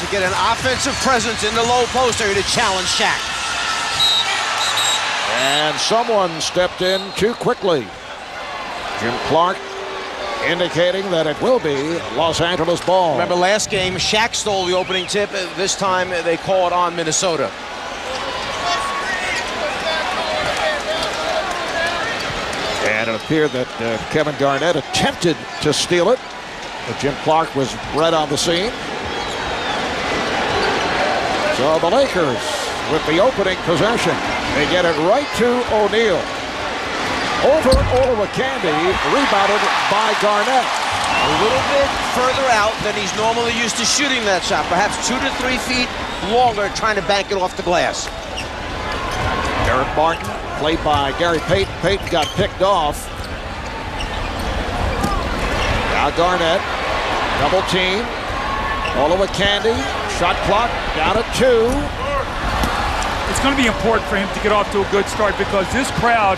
to get an offensive presence in the low post area to challenge Shaq. And someone stepped in too quickly. Jim Clark indicating that it will be Los Angeles ball. Remember last game, Shaq stole the opening tip. This time they call it on Minnesota. And it appeared that Kevin Garnett attempted to steal it, but Jim Clark was right on the scene. So the Lakers with the opening possession. They get it right to O'Neal. Over Olowokandi, rebounded by Garnett. A little bit further out than he's normally used to shooting that shot. Perhaps 2 to 3 feet longer, trying to bank it off the glass. Eric Martin, played by Gary Payton. Payton got picked off. Now Garnett, double team. Olowokandi, shot clock down at 2. It's going to be important for him to get off to a good start because this crowd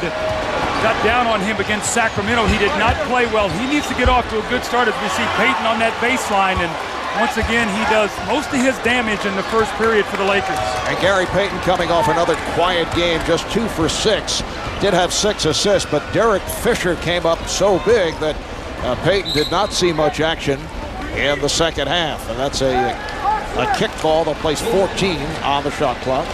got down on him against Sacramento. He did not play well. He needs to get off to a good start as we see Payton on that baseline. And once again, he does most of his damage in the first period for the Lakers. And Gary Payton coming off another quiet game, just 2 for 6. Did have 6 assists, but Derek Fisher came up so big that Payton did not see much action in the second half. And that's a kickball that plays 14 on the shot clock.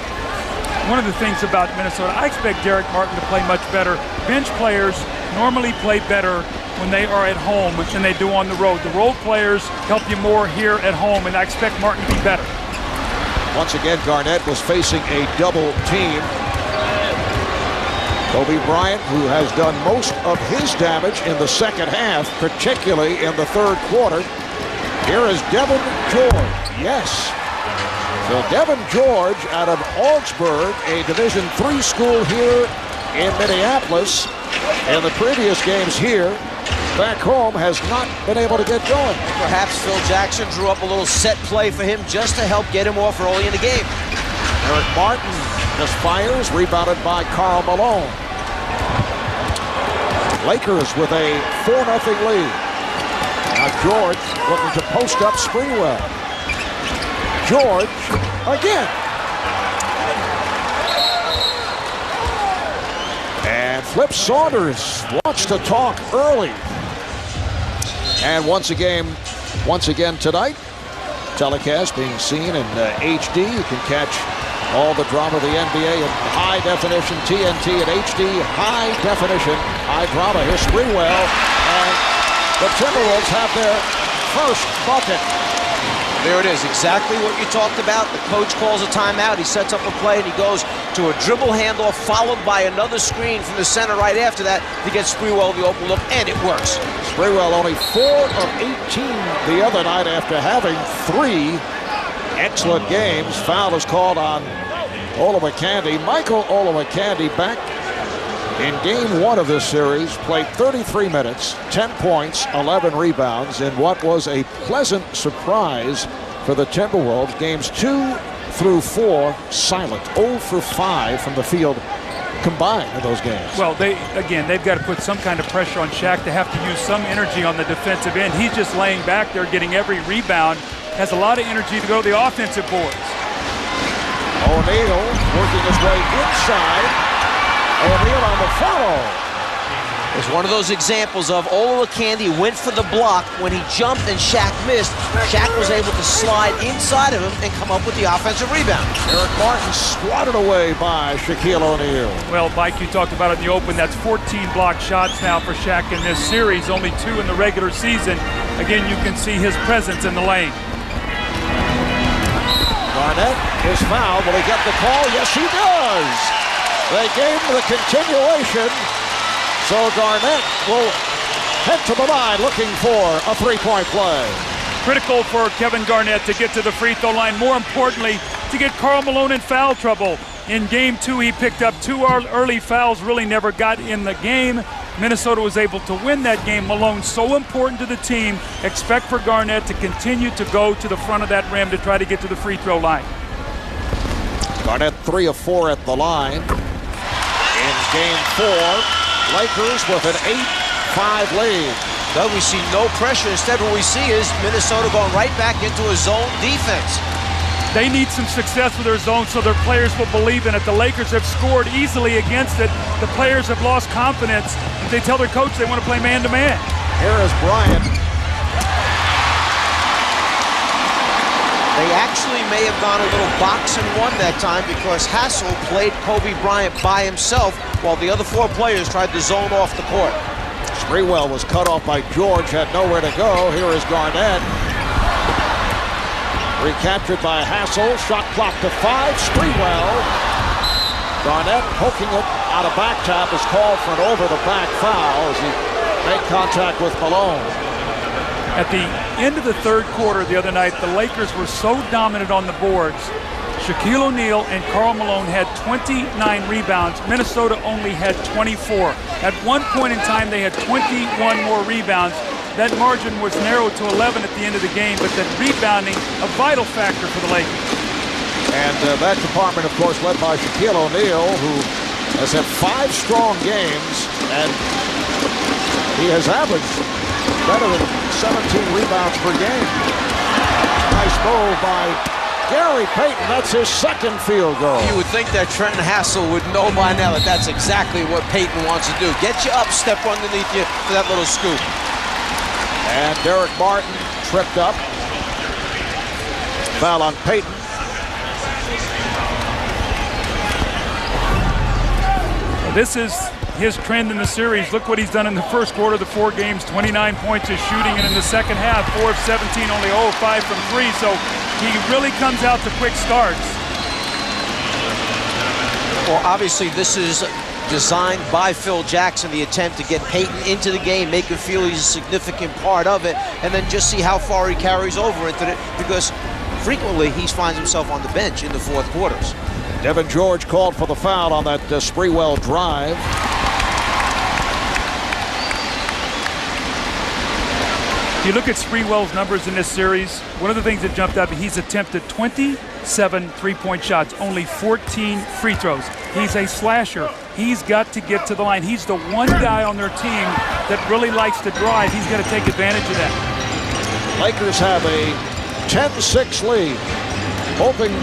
One of the things about Minnesota, I expect Derek Martin to play much better. Bench players normally play better when they are at home than they do on the road. The road players help you more here at home, and I expect Martin to be better. Once again, Garnett was facing a double team. Kobe Bryant, who has done most of his damage in the second half, particularly in the third quarter. Here is Devin George. Yes. So Devin George out of Augsburg, a Division III school here in Minneapolis. In the previous games here, back home, has not been able to get going. Perhaps Phil Jackson drew up a little set play for him just to help get him off early in the game. Eric Martin just fires, rebounded by Karl Malone. Lakers with a 4-0 lead. Now George looking to post up Springwell. George again. And Flip Saunders wants to talk early. And once again tonight, telecast being seen in HD. You can catch all the drama of the NBA in high definition, TNT and HD, high definition, high drama. Here's Springwell, and the Timberwolves have their first bucket. There it is, exactly what you talked about. The coach calls a timeout, he sets up a play, and he goes to a dribble handoff followed by another screen from the center right after that to get Sprewell the open look, and it works. Sprewell only 4 of 18 the other night after having 3 excellent games. Foul is called on Olowokandi. Michael Olowokandi back in game 1 of this series, played 33 minutes, 10 points, 11 rebounds in what was a pleasant surprise for the Timberwolves. Games 2 through 4 silent, 0 for 5 from the field combined in those games. Well, they've got to put some kind of pressure on Shaq to have to use some energy on the defensive end. He's just laying back there getting every rebound, has a lot of energy to go to the offensive boards. O'Neal working his way inside. O'Neal on the follow. It's one of those examples of Olowokandi went for the block when he jumped and Shaq missed. Shaq was able to slide inside of him and come up with the offensive rebound. Eric Martin swatted away by Shaquille O'Neal. Well, Mike, you talked about it in the open. That's 14 blocked shots now for Shaq in this series, only 2 in the regular season. Again, you can see his presence in the lane. Garnett is fouled. Will he get the call? Yes, he does. They gave him the continuation, so Garnett will head to the line looking for a three-point play. Critical for Kevin Garnett to get to the free throw line. More importantly, to get Karl Malone in foul trouble. In game 2, he picked up 2 early fouls, really never got in the game. Minnesota was able to win that game. Malone so important to the team. Expect for Garnett to continue to go to the front of that rim to try to get to the free throw line. Garnett 3 of 4 at the line. In game 4, Lakers with an 8-5 lead. But we see no pressure. Instead, what we see is Minnesota going right back into a zone defense. They need some success with their zone so their players will believe in it. The Lakers have scored easily against it. The players have lost confidence. They tell their coach they want to play man-to-man. Here is Bryant. They actually may have gone a little box and one that time because Hassel played Kobe Bryant by himself while the other 4 players tried to zone off the court. Sprewell was cut off by George, had nowhere to go. Here is Garnett. Recaptured by Hassel. Shot clock to 5. Sprewell. Garnett poking it out of back tap is called for an over-the-back foul as he made contact with Malone. At the end of the third quarter the other night, the Lakers were so dominant on the boards. Shaquille O'Neal and Karl Malone had 29 rebounds. Minnesota only had 24. At one point in time, they had 21 more rebounds. That margin was narrowed to 11 at the end of the game, but that rebounding, a vital factor for the Lakers. And that department, of course, led by Shaquille O'Neal, who has had 5 strong games, and he has averaged better than 17 rebounds per game. Nice move by Gary Payton. That's his second field goal. You would think that Trenton Hassel would know by now that that's exactly what Payton wants to do. Get you up, step underneath you for that little scoop. And Derek Martin tripped up. Foul on Payton. This is his trend in the series. Look what he's done in the first quarter of the 4 games. 29 points is shooting, and in the second half, 4 of 17, only 0 of 5 from 3. So he really comes out to quick starts. Well, obviously, this is designed by Phil Jackson, the attempt to get Payton into the game, make him feel he's a significant part of it, and then just see how far he carries over into it, because frequently he finds himself on the bench in the fourth quarters. Devin George called for the foul on that Sprewell drive. If you look at Sprewell's numbers in this series, one of the things that jumped up, he's attempted 27 three-point shots, only 14 free throws. He's a slasher. He's got to get to the line. He's the one guy on their team that really likes to drive. He's got to take advantage of that. Lakers have a 10-6 lead. Hoping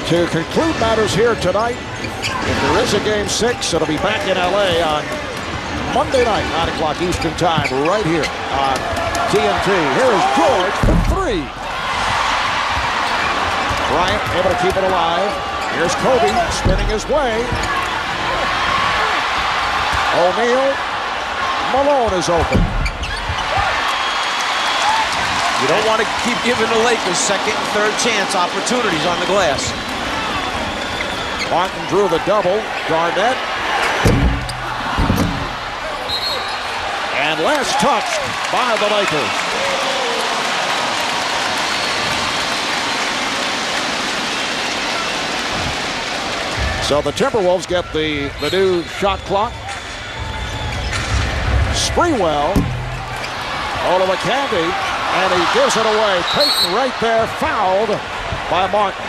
to conclude matters here tonight. If there is a game 6, it'll be back in LA on Monday night, 9 o'clock Eastern time, right here on TNT. Here is George for 3. Bryant able to keep it alive. Here's Kobe spinning his way. O'Neal. Malone is open. You don't want to keep giving the Lakers second and third chance opportunities on the glass. Martin drew the double. Garnett. And last touch by the Lakers. So the Timberwolves get the new shot clock. Sprewell. Olowokandi. And he gives it away. Payton right there, fouled by Martin.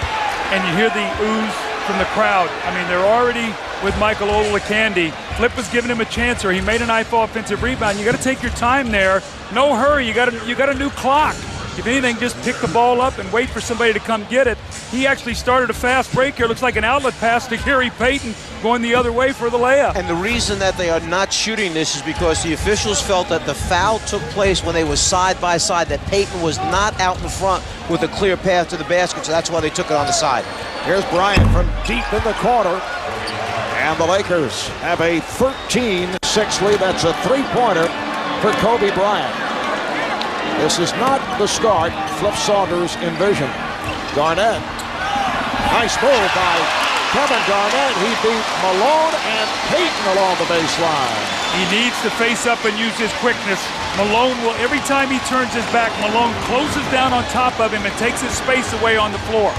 And you hear the ooze from the crowd. I mean, they're already with Michael Olowokandi. Flip was giving him a chance, or he made a nice offensive rebound. You got to take your time there. No hurry. You got a new clock. If anything, just pick the ball up and wait for somebody to come get it. He actually started a fast break here. Looks like an outlet pass to Gary Payton going the other way for the layup. And the reason that they are not shooting this is because the officials felt that the foul took place when they were side by side, that Payton was not out in front with a clear path to the basket, so that's why they took it on the side. Here's Bryant from deep in the corner. And the Lakers have a 13-6 lead. That's a three-pointer for Kobe Bryant. This is not the start Flip Saunders envisioned. Garnett. Nice move by Kevin Garnett. He beat Malone and Payton along the baseline. He needs to face up and use his quickness. Malone will, every time he turns his back, Malone closes down on top of him and takes his space away on the floor.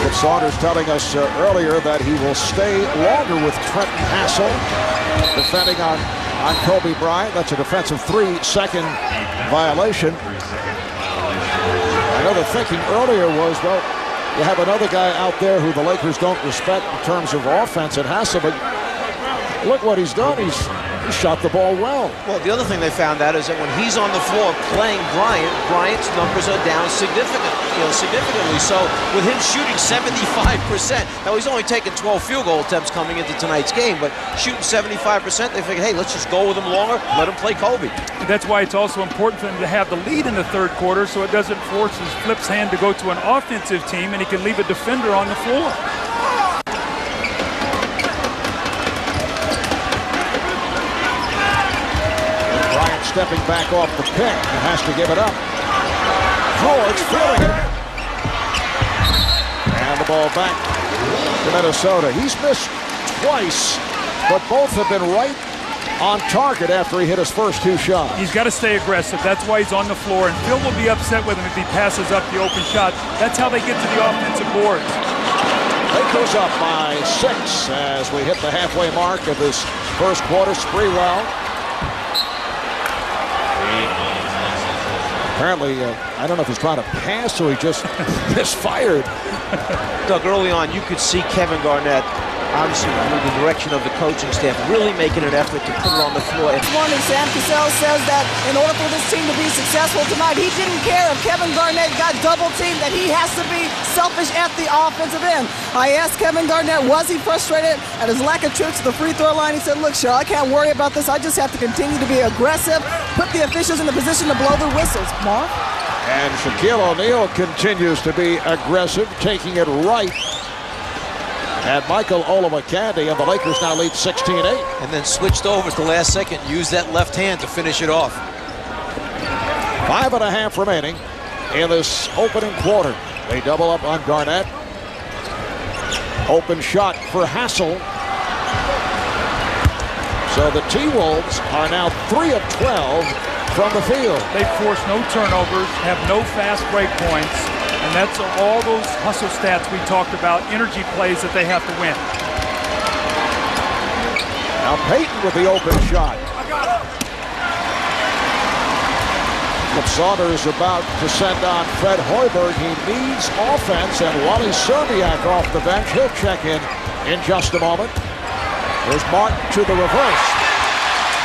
Flip Saunders telling us earlier that he will stay longer with Trenton Hassel, defending on Kobe Bryant. That's a defensive 3-second violation. I know the thinking earlier was, well, you have another guy out there who the Lakers don't respect in terms of offense at Hassel, but look what he's done. He's He shot the ball well. Well, the other thing they found out is that when he's on the floor playing Bryant's numbers are down significantly. So with him shooting 75%, now he's only taken 12 field goal attempts coming into tonight's game, but shooting 75%, they figured, hey, let's just go with him longer, let him play Kobe. That's why it's also important for him to have the lead in the third quarter so it doesn't force his Flip's hand to go to an offensive team and he can leave a defender on the floor. Stepping back off the pick and has to give it up. George feeling it. And the ball back to Minnesota. He's missed twice, but both have been right on target after he hit his first two shots. He's got to stay aggressive. That's why he's on the floor. And Phil will be upset with him if he passes up the open shot. That's how they get to the offensive boards. Lakers up by 6 as we hit the halfway mark of this first quarter. Sprewell. Apparently, I don't know if he's trying to pass or he just misfired. Doug, early on, you could see Kevin Garnett, obviously under the direction of the coaching staff, really making an effort to put it on the floor. This morning, Sam Cassell says that in order for this team to be successful tonight, he didn't care if Kevin Garnett got double-teamed, that he has to be selfish at the offensive end. I asked Kevin Garnett, was he frustrated at his lack of trips to the free throw line? He said, look, Cheryl, I can't worry about this. I just have to continue to be aggressive, put the officials in the position to blow the whistles. Mark? And Shaquille O'Neal continues to be aggressive, taking it right at Michael Olowokandi, and the Lakers now lead 16-8. And then switched over at the last second, used that left hand to finish it off. 5.5 remaining in this opening quarter. They double up on Garnett. Open shot for Hassel. So the T-Wolves are now 3 of 12 from the field. They force no turnovers, have no fast break points, and that's all those hustle stats we talked about, energy plays that they have to win. Now Payton with the open shot. Saunders about to send on Fred Hoiberg. He needs offense, and Wally Szczerbiak off the bench. He'll check in just a moment. There's Martin to the reverse.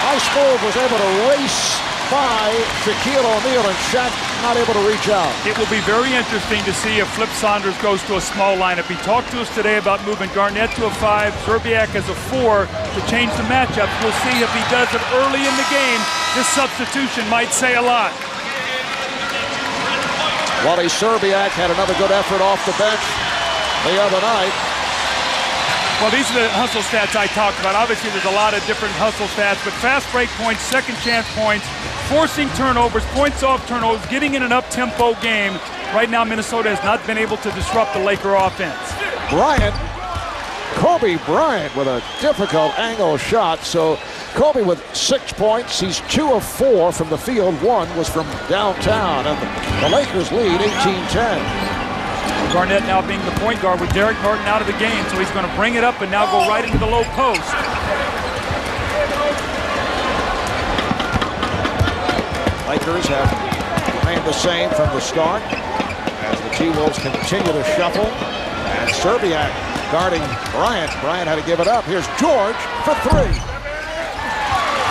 Nice move, was able to race by Shaquille O'Neal, and Shaq not able to reach out. It will be very interesting to see if Flip Saunders goes to a small lineup. He talked to us today about moving Garnett to a 5, Szczerbiak as a 4 to change the matchup. We'll see if he does it early in the game. This substitution might say a lot. Wally Szczerbiak had another good effort off the bench the other night. Well, these are the hustle stats I talked about. Obviously, there's a lot of different hustle stats, but fast break points, second chance points, forcing turnovers, points off turnovers, getting in an up-tempo game. Right now, Minnesota has not been able to disrupt the Laker offense. Kobe Bryant with a difficult angle shot. So Kobe with 6 points. He's 2 of 4 from the field. 1 was from downtown, and the Lakers lead 18-10. Garnett now being the point guard with Derek Norton out of the game, so he's going to bring it up and now go right into the low post. Lakers have remained the same from the start as the T-Wolves continue to shuffle. And Szczerbiak guarding Bryant. Bryant had to give it up. Here's George for 3.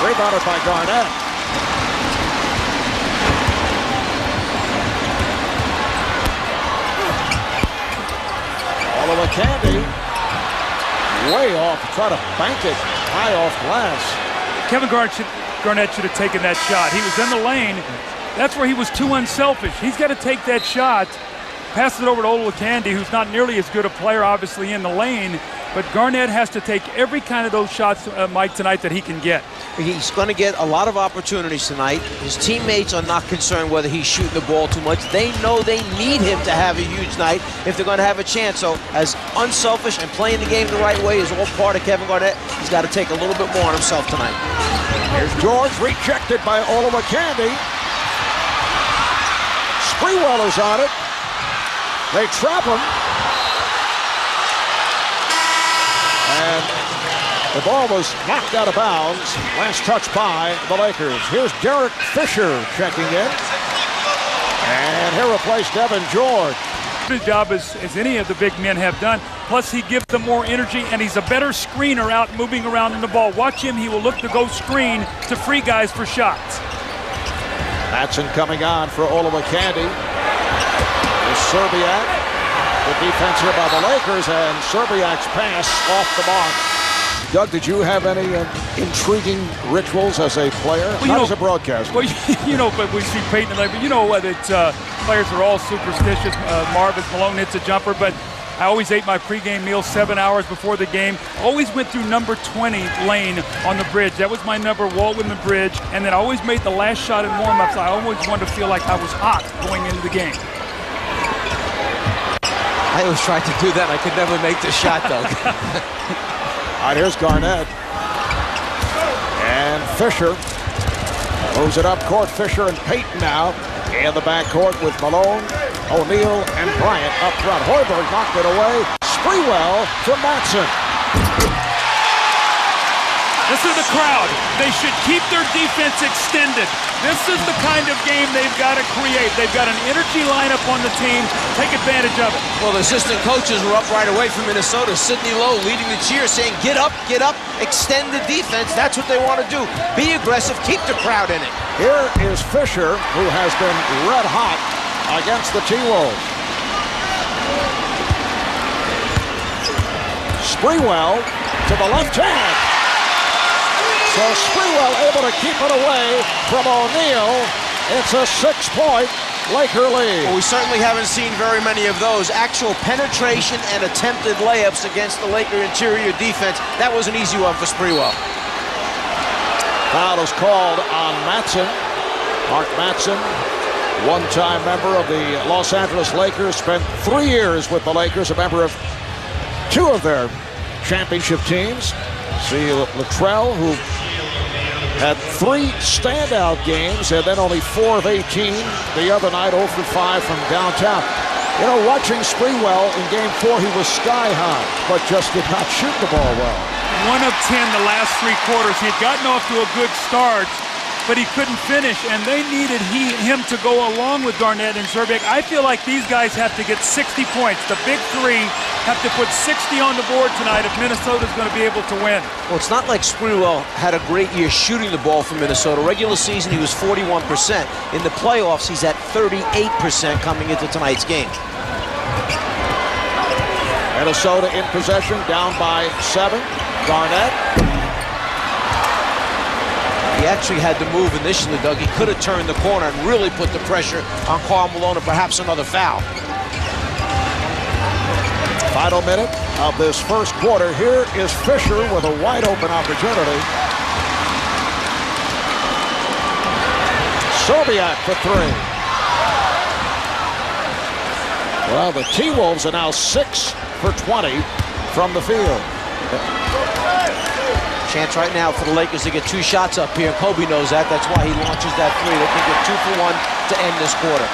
Rebounded by Garnett. Olowokandi way off, try to bank it high off glass. Kevin Garnett should have taken that shot. He was in the lane. That's where he was too unselfish. He's got to take that shot, pass it over to Olowokandi, who's not nearly as good a player, obviously, in the lane. But Garnett has to take every kind of those shots, Mike, tonight that he can get. He's going to get a lot of opportunities tonight. His teammates are not concerned whether he's shooting the ball too much. They know they need him to have a huge night if they're going to have a chance. So as unselfish and playing the game the right way is all part of Kevin Garnett. He's got to take a little bit more on himself tonight. Here's George, rejected by Olowokandi. Sprewell is on it. They trap him. And the ball was knocked out of bounds. Last touch by the Lakers. Here's Derek Fisher checking in. And he'll replace Devin George. His job, as any of the big men have done, plus he gives them more energy, and he's a better screener out moving around in the ball. Watch him. He will look to go screen to free guys for shots. Matson coming on for Oliver Candy. Is Serbiak. The defense here by the Lakers, and Serbiak's pass off the mark. Doug, did you have any intriguing rituals as a player? Well, Not as a broadcaster. Well, but we see Peyton and but that players are all superstitious. Marvin Malone hits a jumper, but I always ate my pregame meal 7 hours before the game. Always went through number 20 lane on the bridge. That was my number, Walton the bridge, and then I always made the last shot in warm-ups. I always wanted to feel like I was hot going into the game. I always tried to do that. I could never make the shot, Doug. All right, here's Garnett. And Fisher moves it up court. Fisher and Peyton now in the backcourt with Malone, O'Neal, and Bryant up front. Hoiberg knocked it away. Sprewell to Matson. Listen to the crowd. They should keep their defense extended. This is the kind of game they've got to create. They've got an energy lineup on the team. Take advantage of it. Well, the assistant coaches were up right away from Minnesota. Sidney Lowe leading the cheer, saying, get up, extend the defense. That's what they want to do. Be aggressive, keep the crowd in it. Here is Fisher, who has been red hot against the T-Wolves. Sprewell to the left hand. So Sprewell able to keep it away from O'Neal. It's a 6-point Laker lead. Well, we certainly haven't seen very many of those. Actual penetration and attempted layups against the Laker interior defense. That was an easy one for Sprewell. Foul is called on Matson. Mark Matson, one-time member of the Los Angeles Lakers, spent 3 years with the Lakers, a member of 2 of their championship teams. See Latrell, who had 3 standout games and then only 4 of 18 the other night, 0 for 5 from downtown. Watching Sprewell in Game 4, he was sky high, but just did not shoot the ball well. 1 of 10 the last 3 quarters. He had gotten off to a good start, but he couldn't finish, and they needed him to go along with Garnett and Serbiak. I feel like these guys have to get 60 points. The big 3 have to put 60 on the board tonight if Minnesota's going to be able to win. Well, it's not like Sprewell had a great year shooting the ball for Minnesota. Regular season, he was 41%. In the playoffs, he's at 38% coming into tonight's game. Minnesota in possession, down by 7. Garnett. He actually had to move initially, Doug. He could have turned the corner and really put the pressure on Karl Malone and perhaps another foul. Final minute of this first quarter. Here is Fisher with a wide-open opportunity. Serbiak for 3. Well, the T-Wolves are now 6 for 20 from the field. Chance right now for the Lakers to get 2 shots up here. Kobe knows that. That's why he launches that 3. They can get 2 for 1 to end this quarter.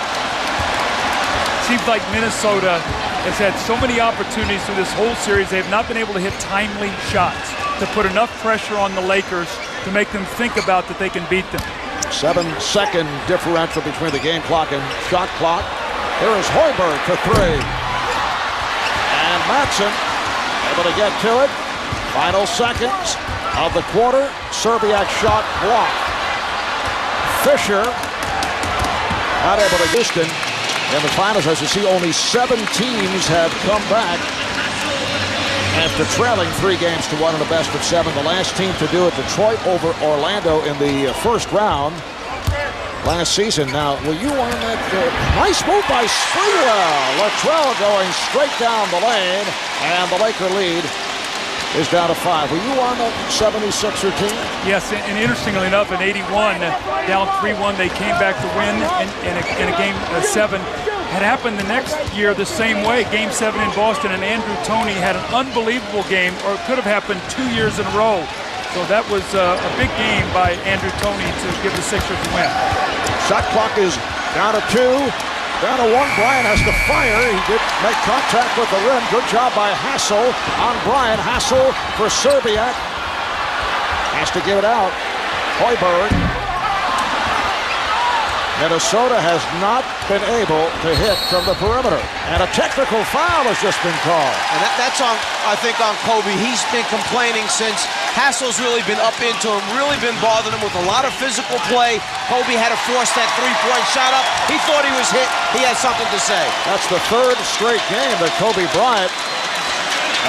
Seems like Minnesota has had so many opportunities through this whole series. They've not been able to hit timely shots to put enough pressure on the Lakers to make them think about that they can beat them. 7-second differential between the game clock and shot clock. Here is Hoiberg for 3. And Matson able to get to it. Final seconds of the quarter. Serbiak shot blocked. Fisher not able to Houston. In the finals, as you see, only 7 teams have come back after trailing 3 games to 1 in a best of 7. The last team to do it, Detroit over Orlando in the first round last season. Now, were you on that? Nice move by Sprewell. Latrell going straight down the lane, and the Laker lead is down to 5. Were you on that 76er team? Yes, and interestingly enough, in 81, down 3-1, they came back to win in a game 7. Had happened the next year the same way, Game 7 in Boston, and Andrew Toney had an unbelievable game, or it could have happened 2 years in a row. So that was a big game by Andrew Toney to give the Sixers a win. Shot clock is down to 2. Down to 1. Bryant has to fire. He did make contact with the rim. Good job by Hassel on Bryant. Hassel for Serbiak. Has to give it out. Hoiberg. Minnesota has not been able to hit from the perimeter. And a technical foul has just been called. And that's on, I think, on Kobe. He's been complaining since Hassel's really been up into him, really been bothering him with a lot of physical play. Kobe had to force that three-point shot up. He thought he was hit. He had something to say. That's the third straight game that Kobe Bryant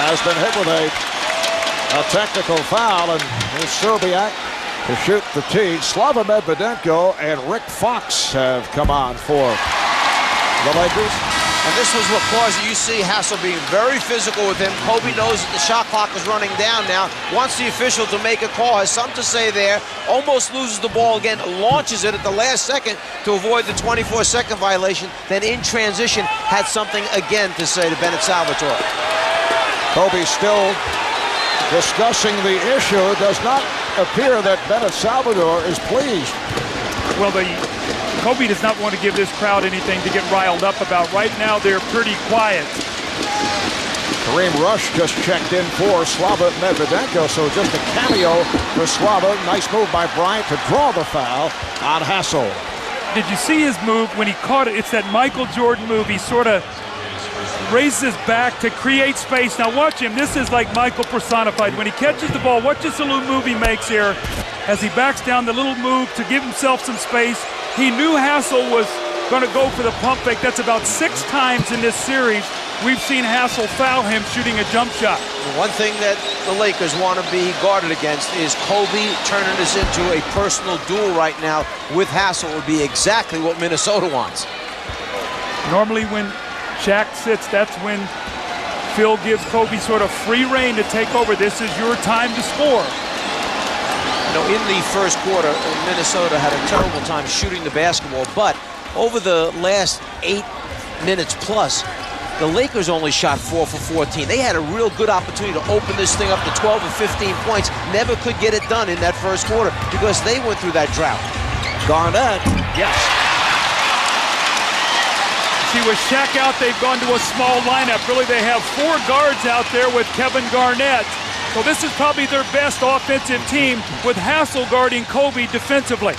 has been hit with a technical foul. And here's Serbiak to shoot the tee. Slava Medvedenko and Rick Fox have come on for the Lakers. And this was what caused it. You see Hassel being very physical with him. Kobe knows that the shot clock is running down now. Wants the official to make a call. Has something to say there. Almost loses the ball again. Launches it at the last second to avoid the 24-second violation. Then in transition had something again to say to Bennett Salvatore. Kobe still discussing the issue. It does not appear that Bennett Salvatore is pleased. Well, Kobe does not want to give this crowd anything to get riled up about. Right now, they're pretty quiet. Kareem Rush just checked in for Slava Medvedenko, so just a cameo for Slava. Nice move by Bryant to draw the foul on Hassel. Did you see his move when he caught it? It's that Michael Jordan move. He sort of raises his back to create space. Now watch him. This is like Michael personified. When he catches the ball, watch this little move he makes here as he backs down, the little move to give himself some space. He knew Hassel was going to go for the pump fake. That's about 6 times in this series we've seen Hassel foul him shooting a jump shot. One thing that the Lakers want to be guarded against is Kobe turning this into a personal duel right now with Hassel. Would be exactly what Minnesota wants. Normally when Shaq sits, that's when Phil gives Kobe sort of free rein to take over. This is your time to score. You know, in the first quarter, Minnesota had a terrible time shooting the basketball, but over the last 8 minutes plus, the Lakers only shot 4 for 14. They had a real good opportunity to open this thing up to 12 or 15 points. Never could get it done in that first quarter because they went through that drought. Garnett, yes. See, with Shaq out, they've gone to a small lineup. Really, they have 4 guards out there with Kevin Garnett. So this is probably their best offensive team with Hassel guarding Kobe defensively.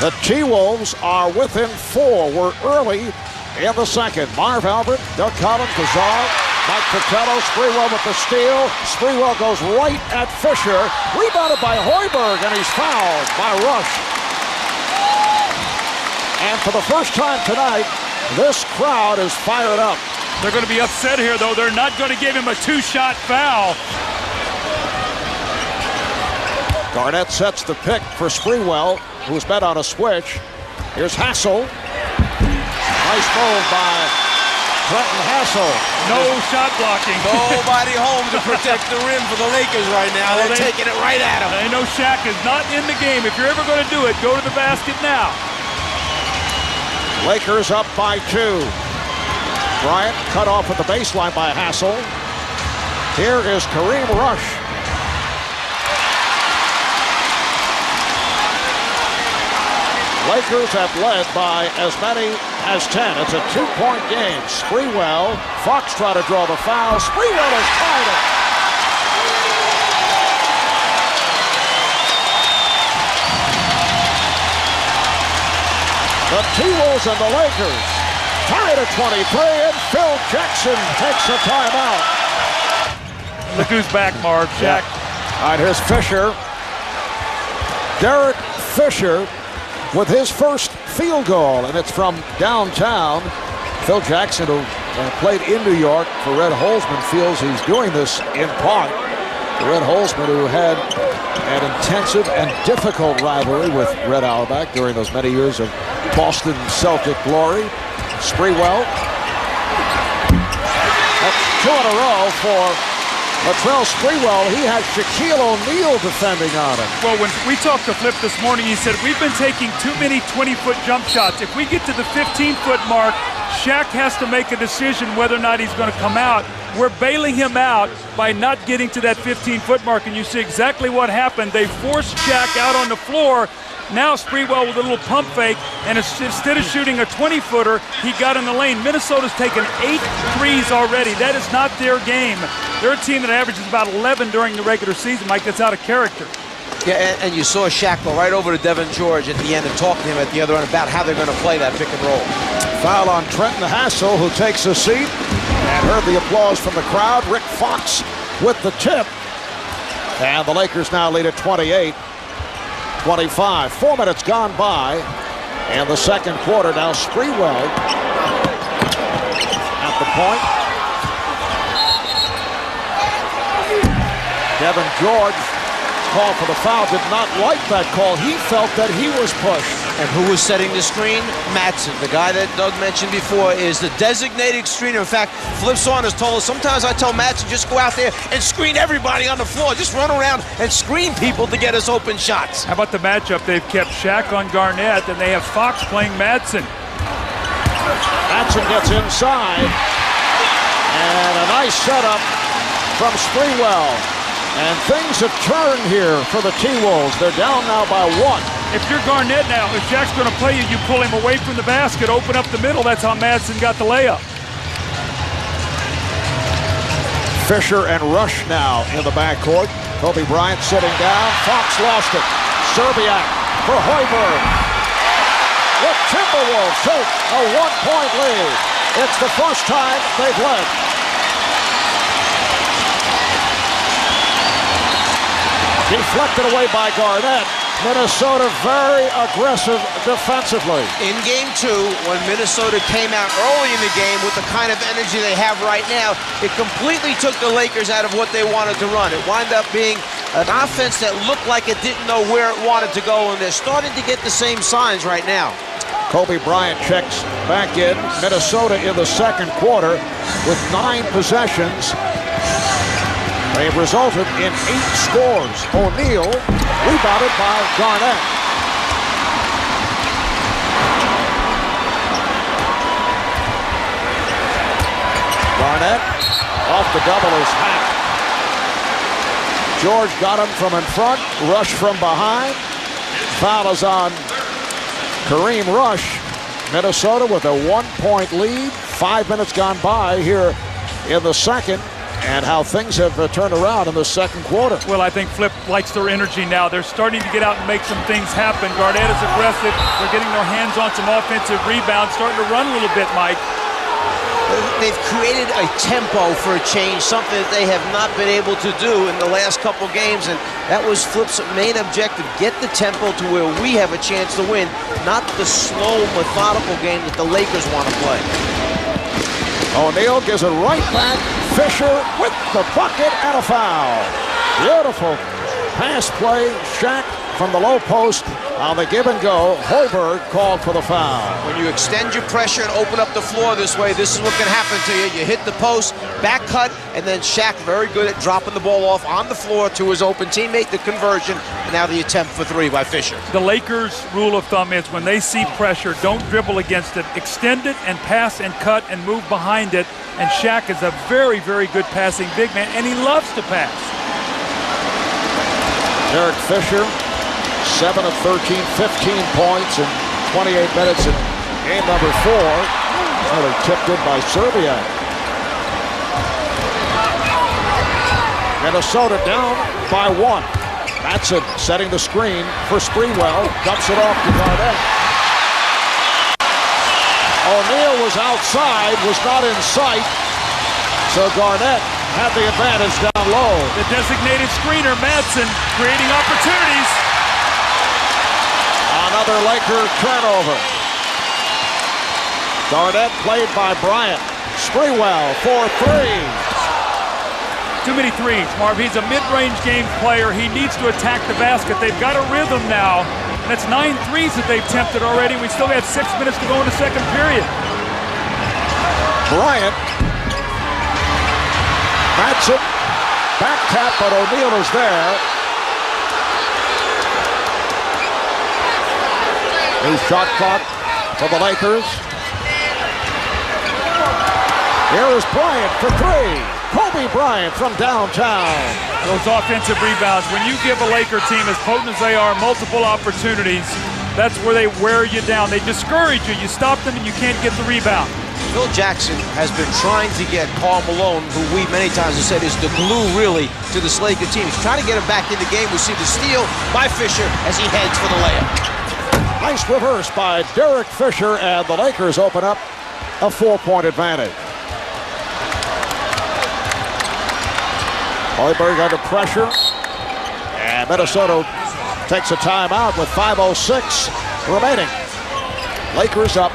The T-Wolves are within 4. We're early in the second. Marv Albert, Doug Collins, Kazar, Mike Fratello, Sprewell with the steal. Sprewell goes right at Fisher. Rebounded by Hoiberg, and he's fouled by Rush. And for the first time tonight, this crowd is fired up. They're going to be upset here, though. They're not going to give him a 2-shot foul. Garnett sets the pick for Sprewell, who's bet on a switch. Here's Hassel. Nice move by Clinton Hassel. No shot blocking. Nobody home to protect the rim for the Lakers right now. They're taking it right at him. They know Shaq is not in the game. If you're ever going to do it, go to the basket now. Lakers up by 2. Bryant cut off at the baseline by Hassel. Here is Kareem Rush. Lakers have led by as many as 10. It's a 2-point game. Sprewell, Fox try to draw the foul. Sprewell has tied it. The T-Wolves and the Lakers tied at 23, and Phil Jackson takes a timeout. Look who's back, Marv. Shaq. All right, here's Fisher. Derek Fisher with his first field goal, and it's from downtown. Phil Jackson, who played in New York for Red Holzman, feels he's doing this in part for Red Holzman, who had an intensive and difficult rivalry with Red Auerbach during those many years of Boston Celtic glory. Sprewell. That's 2 in a row for Latrell Sprewell. He had Shaquille O'Neal defending on him. Well, when we talked to Flip this morning, he said, we've been taking too many 20-foot jump shots. If we get to the 15-foot mark, Shaq has to make a decision whether or not he's going to come out. We're bailing him out by not getting to that 15-foot mark, and you see exactly what happened. They forced Shaq out on the floor. Now Sprewell with a little pump fake, and instead of shooting a 20-footer, he got in the lane. Minnesota's taken 8 threes already. That is not their game. They're a team that averages about 11 during the regular season. Mike, that's out of character. Yeah, and you saw Shaq go right over to Devin George at the end and talk to him at the other end about how they're going to play that pick and roll. Foul on Trenton Hassel, who takes a seat and heard the applause from the crowd. Rick Fox with the tip. And the Lakers now lead at 28-25. 4 minutes gone by. And the second quarter now. Sprewell at the point. Devin George called for the foul, did not like that call. He felt that he was pushed. And who was setting the screen? Matson, the guy that Doug mentioned before, is the designated screener. In fact, Flip Saunders told us, sometimes I tell Matson, just go out there and screen everybody on the floor. Just run around and screen people to get us open shots. How about the matchup? They've kept Shaq on Garnett, and they have Fox playing Matson. Matson gets inside. And a nice setup from Sprewell. And things have turned here for the T-Wolves. They're down now by 1. If you're Garnett now, if Shaq's going to play you, you pull him away from the basket, open up the middle. That's how Madsen got the layup. Fisher and Rush now in the backcourt. Kobe Bryant sitting down. Fox lost it. Serbiak for Hoiberg. The Timberwolves take a 1-point lead. It's the first time they've led. Deflected away by Garnett. Minnesota very aggressive defensively. In game 2, when Minnesota came out early in the game with the kind of energy they have right now, it completely took the Lakers out of what they wanted to run. It wound up being an offense that looked like it didn't know where it wanted to go, and they're starting to get the same signs right now. Kobe Bryant checks back in. Minnesota in the second quarter with 9 possessions. They've resulted in 8 scores. O'Neal rebounded by Garnett. Garnett off the double is Hack. George got him from in front. Rush from behind. Foul is on Kareem Rush. Minnesota with a 1-point lead. 5 minutes gone by here in the second. And how things have turned around in the second quarter. Well, I think Flip likes their energy now. They're starting to get out and make some things happen. Garnett is aggressive. They're getting their hands on some offensive rebounds, starting to run a little bit, Mike. They've created a tempo for a change, something that they have not been able to do in the last couple games, and that was Flip's main objective, get the tempo to where we have a chance to win, not the slow, methodical game that the Lakers want to play. O'Neal gives it right back. Fisher with the bucket and a foul. Beautiful pass play. Shaq from the low post on the give and go. Hoiberg called for the foul. When you extend your pressure and open up the floor this way, this is what can happen to you. You hit the post, back cut, and then Shaq very good at dropping the ball off on the floor to his open teammate, the conversion, and now the attempt for 3 by Fisher. The Lakers' rule of thumb is when they see pressure, don't dribble against it. Extend it and pass and cut and move behind it. And Shaq is a very, very good passing big man, and he loves to pass. Derek Fisher, 7 of 13, 15 points in 28 minutes in game number 4. Really tipped in by Serbiak. Minnesota down by 1. Matson setting the screen for Sprewell. Dumps it off to Garnett. O'Neal was outside, was not in sight. So Garnett had the advantage down low. The designated screener, Madsen, creating opportunities. Another Laker turnover. Garnett played by Bryant. Sprewell for 3. Too many threes, Marv. He's a mid-range game player. He needs to attack the basket. They've got a rhythm now. And that's 9 threes that they've attempted already. We still have 6 minutes to go in the second period. Bryant. Matson. Back tap, but O'Neal is there. New shot clock for the Lakers. Here is Bryant for 3. Kobe Bryant from downtown. Those offensive rebounds, when you give a Laker team as potent as they are multiple opportunities, That's where they wear you down. They discourage you. You stop them and you can't get the rebound. Phil Jackson has been trying to get Karl Malone, who we many times have said is the glue really to this Laker team. He's trying to get him back in the game. We see the steal by Fisher as he heads for the layup. Nice reverse by Derek Fisher, and the Lakers open up a 4-point advantage. Hoiberg under pressure, and Minnesota takes a timeout with 5:06 remaining. Lakers up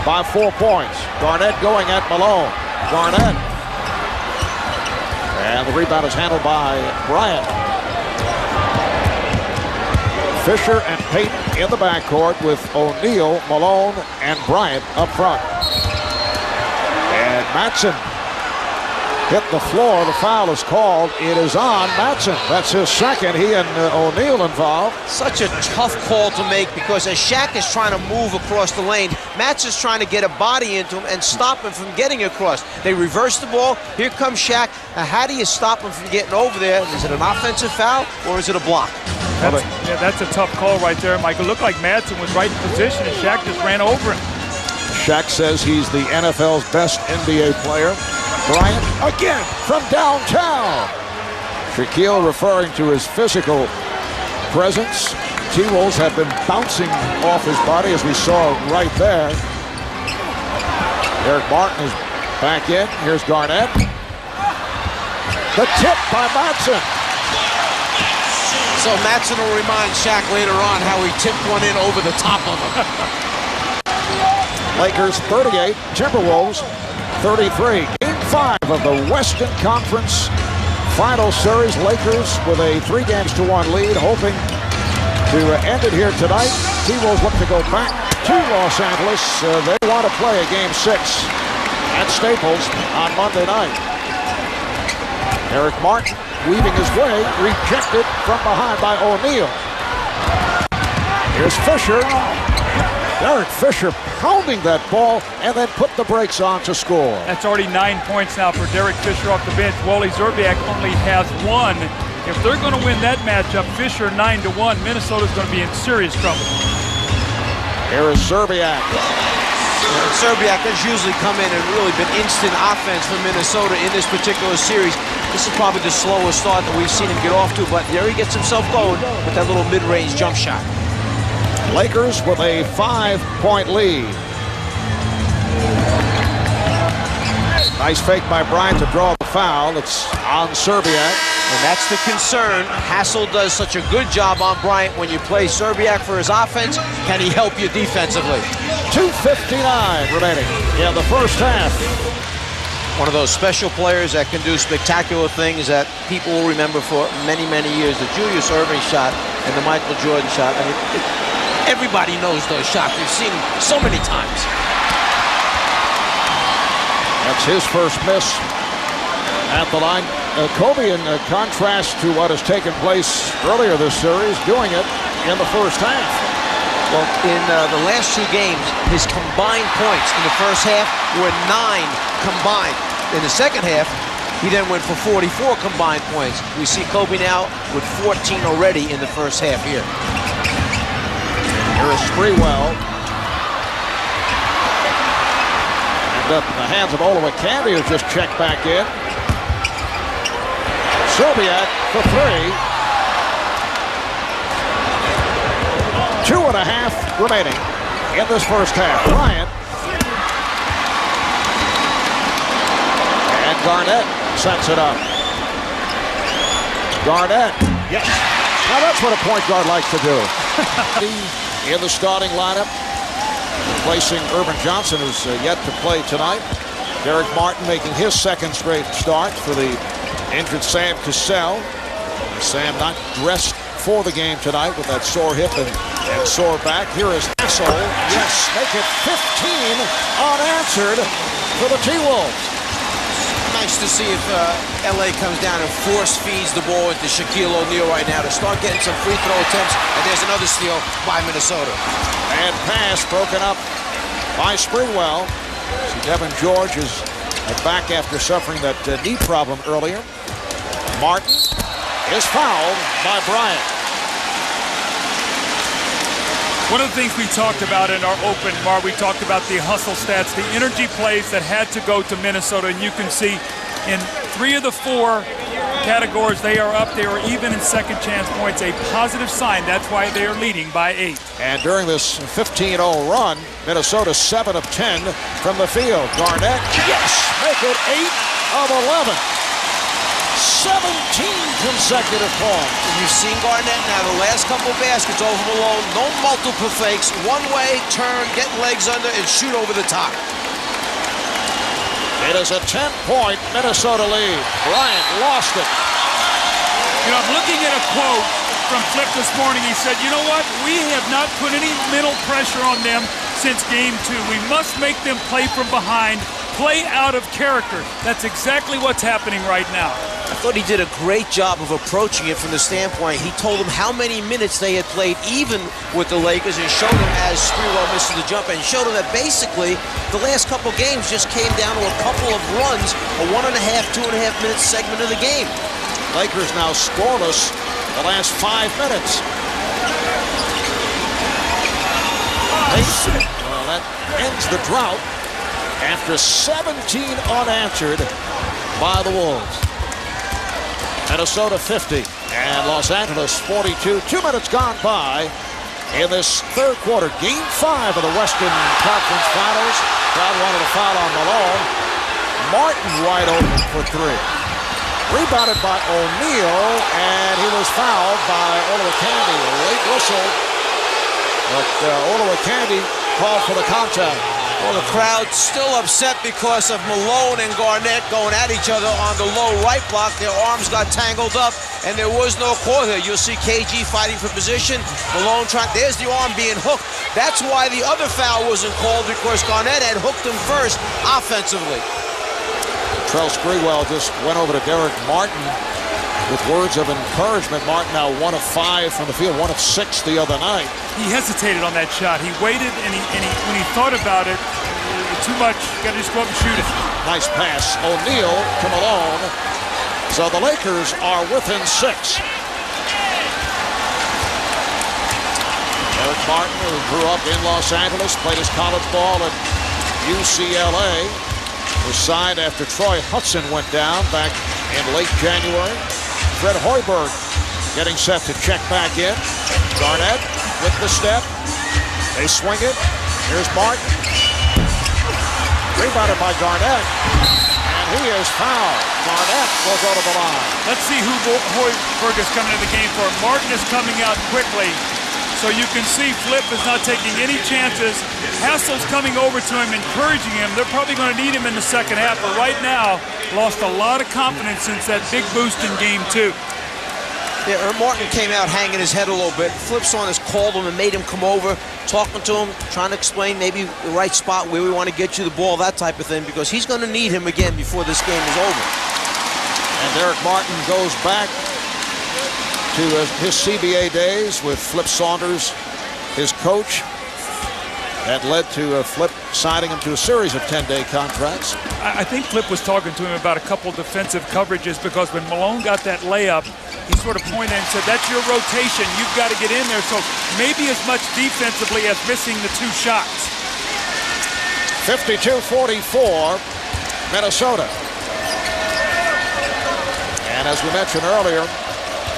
by 4 points. Garnett going at Malone. Garnett. And the rebound is handled by Bryant. Fisher and Payton in the backcourt with O'Neal, Malone, and Bryant up front. And Matson hit the floor. The foul is called. It is on Matson. That's his second. He and O'Neal involved. Such a tough call to make because as Shaq is trying to move across the lane, Matson's trying to get a body into him and stop him from getting across. They reverse the ball. Here comes Shaq. Now, how do you stop him from getting over there? Is it an offensive foul or is it a block? That's a tough call right there, Michael. It looked like Matson was right in position and Shaq just ran over him. Shaq says he's the NFL's best NBA player. Bryant again from downtown. Shaquille referring to his physical presence. T-Wolves have been bouncing off his body as we saw right there. Eric Martin is back in. Here's Garnett. The tip by Matson. So Matson will remind Shaq later on how he tipped one in over the top of him. Lakers 38, Timberwolves 33. Game 5 of the Western Conference Final Series. Lakers with a 3-1 lead, hoping to end it here tonight. T-Wolves look to go back to Los Angeles. They want to play a Game 6 at Staples on Monday night. Eric Martin weaving his way, rejected from behind by O'Neal. Here's Fisher. Derek Fisher pounding that ball and then put the brakes on to score. That's already 9 points now for Derek Fisher off the bench. Wally Szczerbiak only has 1. If they're going to win that matchup, Fisher 9-1, Minnesota's going to be in serious trouble. Here is Szczerbiak. Szczerbiak has usually come in and really been instant offense for Minnesota in this particular series. This is probably the slowest start that we've seen him get off to, but there he gets himself going with that little mid-range jump shot. Lakers with a 5-point lead. Nice fake by Bryant to draw the foul. It's on Szczerbiak. And that's the concern. Hassel does such a good job on Bryant when you play Szczerbiak for his offense. Can he help you defensively? 2:59 remaining in the first half. One of those special players that can do spectacular things that people will remember for many, many years. The Julius Erving shot and the Michael Jordan shot. I mean, everybody knows those shots. We've seen them so many times. That's his first miss at the line. Kobe, in contrast to what has taken place earlier this series, doing it in the first half. Well, in the last 2 games, his combined points in the first half were 9 combined. In the second half, he then went for 44 combined points. We see Kobe now with 14 already in the first half here. Here is Sprewell. And up in the hands of Olowokandi, who just checked back in. Szczerbiak for 3. 2.5 remaining in this first half. Bryant. And Garnett sets it up. Garnett. Yes. Now that's what a point guard likes to do. In the starting lineup, replacing Urban Johnson, who's yet to play tonight. Derek Martin making his second straight start for the injured Sam Cassell. Sam not dressed for the game tonight with that sore hip and sore back. Here is Hassel. Yes, make it 15 unanswered for the T-Wolves. Nice to see if LA comes down and force feeds the ball into Shaquille O'Neal right now to start getting some free throw attempts. And there's another steal by Minnesota. And pass broken up by Sprewell. See, Devin George is back after suffering that knee problem earlier. Martin is fouled by Bryant. One of the things we talked about in our open, Mark, we talked about the hustle stats, the energy plays that had to go to Minnesota, and you can see in 3 of the 4 categories they are up there, or even in second chance points, a positive sign. That's why they are leading by 8. And during this 15-0 run, Minnesota 7 of 10 from the field. Garnett, yes, make it 8 of 11. 17 consecutive points. You've seen Garnett now, the last couple of baskets over Malone, no multiple fakes, one way, turn, get legs under, and shoot over the top. It is a 10-point Minnesota lead. Bryant lost it. You know, I'm looking at a quote from Flip this morning. He said, you know what? We have not put any mental pressure on them since game 2. We must make them play from behind, play out of character. That's exactly what's happening right now. I thought he did a great job of approaching it from the standpoint. He told them how many minutes they had played even with the Lakers and showed them as Sprewell misses the jump and showed them that basically the last couple games just came down to a couple of runs, a 1.5, 2.5 minute segment of the game. Lakers now scoreless the last 5 minutes. Well, that ends the drought after 17 unanswered by the Wolves. Minnesota 50 and Los Angeles 42. 2 minutes gone by in this third quarter. Game 5 of the Western Conference Finals. Crowd wanted a foul on Malone. Martin wide open for 3. Rebounded by O'Neal, and he was fouled by Olowokandi. A late whistle, but Olowokandi called for the contact. Well, the crowd's still upset because of Malone and Garnett going at each other on the low right block. Their arms got tangled up, and there was no call here. You'll see KG fighting for position. Malone trying. There's the arm being hooked. That's why the other foul wasn't called, because Garnett had hooked him first offensively. Trell Sprewell just went over to Derek Martin with words of encouragement. Martin now 1 of 5 from the field, 1 of 6 the other night. He hesitated on that shot. He waited, and when he thought about it, too much, got to just go up and shoot it. Nice pass. O'Neal to Malone. So the Lakers are within 6. Derek Martin, who grew up in Los Angeles, played his college ball at UCLA, was signed after Troy Hudson went down back in late January. Fred Hoiberg getting set to check back in. Garnett with the step. They swing it. Here's Martin. Rebounded by Garnett. And he is fouled. Garnett will go to the line. Let's see who Hoiberg is coming into the game for. Martin is coming out quickly. So you can see Flip is not taking any chances. Hassel's coming over to him, encouraging him. They're probably going to need him in the second half, but right now, lost a lot of confidence since that big boost in game 2. Yeah, Martin came out hanging his head a little bit. Flip saw this, called him and made him come over, talking to him, trying to explain maybe the right spot where we want to get you the ball, that type of thing, because he's going to need him again before this game is over. And Derek Martin goes back to his CBA days with Flip Saunders, his coach. That led to Flip signing him to a series of 10-day contracts. I think Flip was talking to him about a couple defensive coverages, because when Malone got that layup, he sort of pointed and said, that's your rotation. You've got to get in there. So maybe as much defensively as missing the 2 shots. 52-44, Minnesota. And as we mentioned earlier,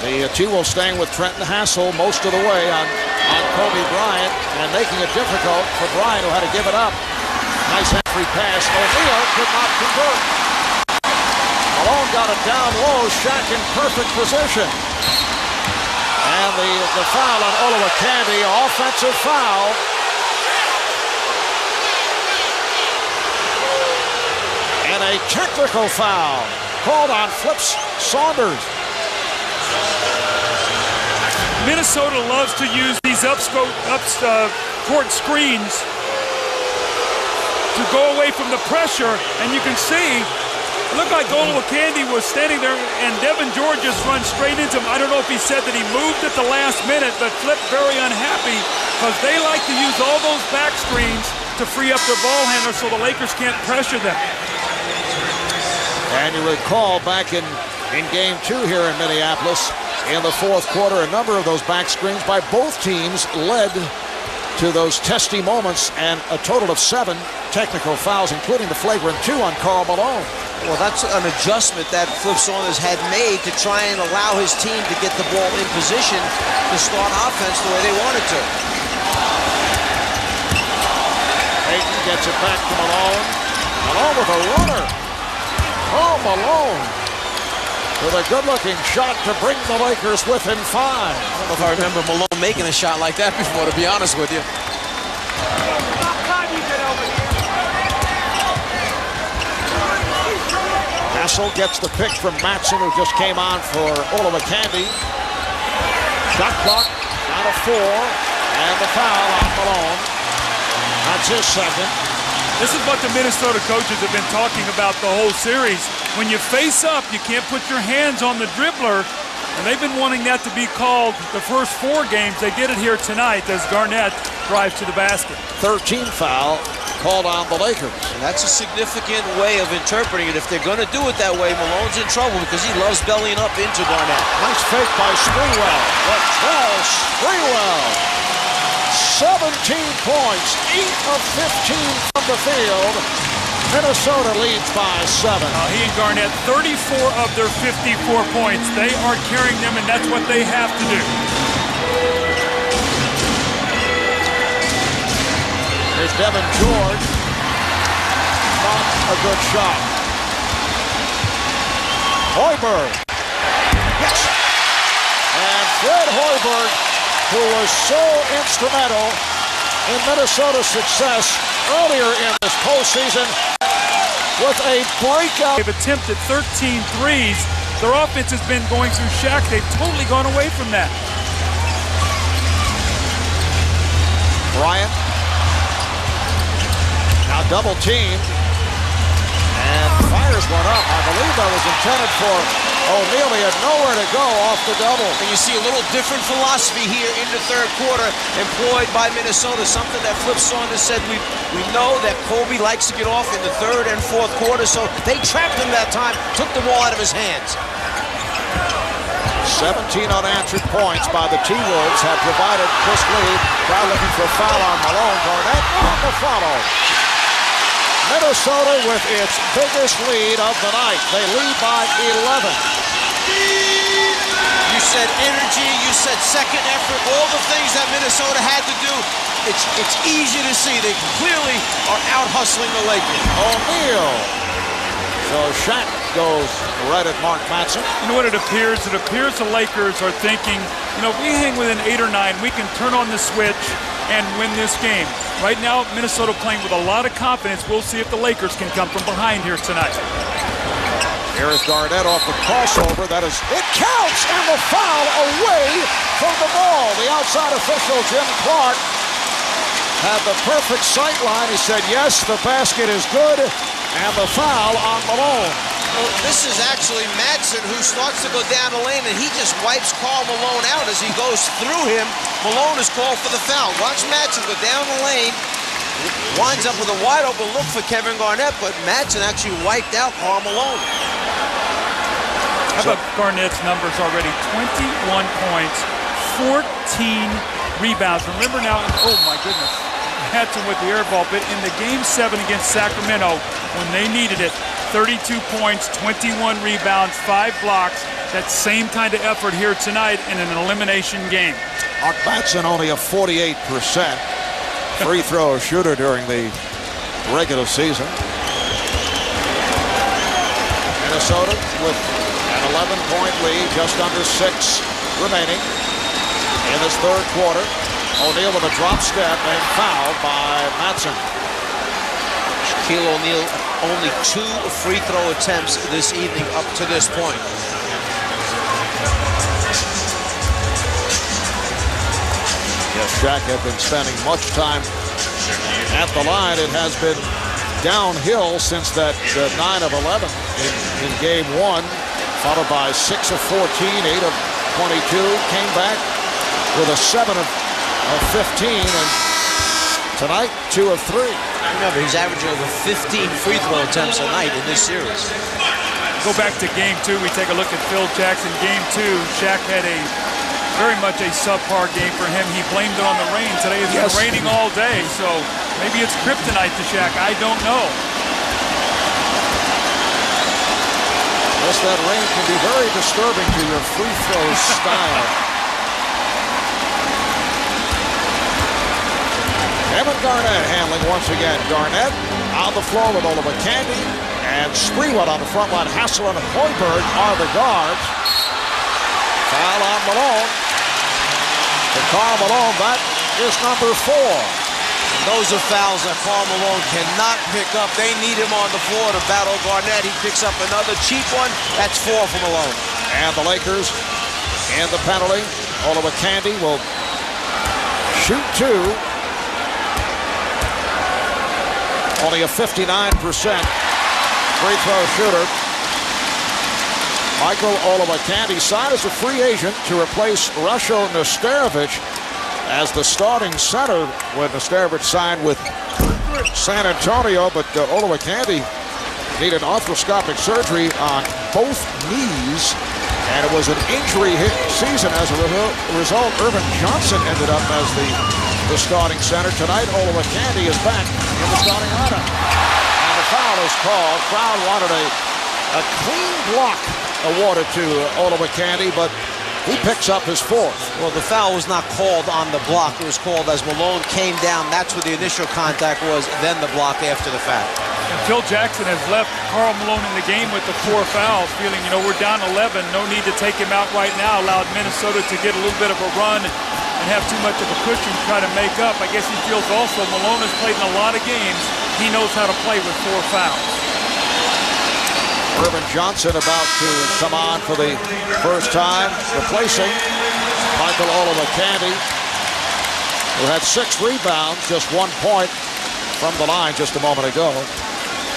the T-Wolves staying with Trenton Hassel most of the way on Kobe Bryant, and making it difficult for Bryant, who had to give it up. Nice entry pass. O'Neal could not convert. Malone got it down low. Shaq in perfect position. And the foul on Olowokandi, offensive foul. And a technical foul called on Flip Saunders. Minnesota loves to use these court screens to go away from the pressure, and you can see it looked like Olowokandi was standing there, and Devin George just run straight into him. I don't know if he said that he moved at the last minute, but Flip very unhappy, because they like to use all those back screens to free up their ball handler so the Lakers can't pressure them. And you recall back in game 2 here in Minneapolis, in the fourth quarter, a number of those back screens by both teams led to those testy moments and a total of 7 technical fouls, including the flagrant 2 on Karl Malone. Well, that's an adjustment that Flip Saunders had made to try and allow his team to get the ball in position to start offense the way they wanted to. Payton gets it back to Malone. Malone with a runner. Oh, Malone with a good-looking shot to bring the Lakers within 5. I don't know if I remember Malone making a shot like that before, to be honest with you. Hassel gets the pick from Matson, who just came on for Olowokandi. Shot clock down to 4, and the foul on Malone. That's his second. This is what the Minnesota coaches have been talking about the whole series. When you face up, you can't put your hands on the dribbler, and they've been wanting that to be called the first 4 games. They did it here tonight as Garnett drives to the basket. 13th foul called on the Lakers. And that's a significant way of interpreting it. If they're going to do it that way, Malone's in trouble because he loves bellying up into Garnett. Nice fake by Sprewell. Latrell Sprewell. 17 points, 8 of 15 from the field. Minnesota leads by 7. He and Garnett, 34 of their 54 points. They are carrying them, and that's what they have to do. Here's Devin George. Not a good shot. Hoiberg. Yes. And Fred Hoiberg, who was so instrumental in Minnesota's success earlier in this postseason, with a breakout. They've attempted 13 threes. Their offense has been going through Shaq. They've totally gone away from that. Bryant. Now double teamed. And fires one up. I believe that was intended for O'Neal. He had nowhere to go off the double. And you see a little different philosophy here in the third quarter employed by Minnesota, something that Flip Saunders said we know that Kobe likes to get off in the third and fourth quarter, so they trapped him that time, took the ball out of his hands. 17 unanswered points by the T-Wolves have provided Chris Lee. Guy looking for a foul on Malone. Garnett on the follow. Minnesota with its biggest lead of the night. They lead by 11. You said energy, you said second effort, all the things that Minnesota had to do. It's easy to see. They clearly are out-hustling the Lakers. O'Neal. So Shaq goes right at Mark Matson. You know what it appears? It appears the Lakers are thinking, you know, if we hang within 8 or 9, we can turn on the switch and win this game. Right now, Minnesota playing with a lot of confidence. We'll see if the Lakers can come from behind here tonight. Here is Garnett off the crossover. That is, it counts, and the foul away from the ball. The outside official, Jim Clark, had the perfect sight line. He said, yes, the basket is good, and the foul on Malone. Well, this is actually Madsen who starts to go down the lane, and he just wipes Karl Malone out as he goes through him. Malone is called for the foul. Watch Madsen go down the lane. Winds up with a wide open look for Kevin Garnett, but Madsen actually wiped out Karl Malone. How about Garnett's numbers already? 21 points, 14 rebounds. Remember now, oh my goodness, Madsen with the air ball, but in the Game 7 against Sacramento, when they needed it, 32 points, 21 rebounds, 5 blocks. That same kind of effort here tonight in an elimination game. Mark Matson only a 48% free throw shooter during the regular season. Minnesota with an 11-point lead, just under 6 remaining in this third quarter. O'Neal with a drop step and fouled by Matson. Shaquille O'Neal only 2 free throw attempts this evening up to this point. Yes, Shaq had been spending much time at the line. It has been downhill since that 9 of 11 in game 1, followed by 6 of 14, 8 of 22. Came back with a 7 of 15, and tonight 2 of 3. Remember, he's averaging over 15 free throw attempts a night in this series. Go back to game 2. We take a look at Phil Jackson. Game 2, Shaq had a very much a subpar game for him. He blamed it on the rain. Today it's been raining all day, so maybe it's kryptonite to Shaq. I don't know. Yes, that rain can be very disturbing to your free throw style. Kevin Garnett handling once again. Garnett on the floor with Oliver Candy and Spreewell on the front line. Hassel and Hoiberg are the guards. Foul on Malone. To Karl Malone, that is number 4. Those are fouls that Karl Malone cannot pick up. They need him on the floor to battle Garnett. He picks up another cheap one. That's 4 for Malone. And the Lakers in the penalty. Oliver Candy will shoot 2. Only a 59% free throw shooter. Michael Oliver Candy signed as a free agent to replace Rasho Nesterovic as the starting center when Nesterovic signed with San Antonio, but Oliver Candy needed arthroscopic surgery on both knees, and it was an injury-hit season. As a result, Irvin Johnson ended up as the starting center. Tonight, Oliver Candy is back in the starting lineup. And the foul is called. Crowd wanted a clean block awarded to Oliver Candy, but he picks up his 4th. Well, the foul was not called on the block. It was called as Malone came down. That's where the initial contact was, then the block after the fact. And Phil Jackson has left Karl Malone in the game with the 4 fouls, feeling, we're down 11. No need to take him out right now. Allowed Minnesota to get a little bit of a run and have too much of a cushion to try to make up. I guess he feels also Malone has played in a lot of games. He knows how to play with 4 fouls. Irvin Johnson about to come on for the first time, replacing Michael Oliver Candy, who had 6 rebounds, just 1 point from the line just a moment ago.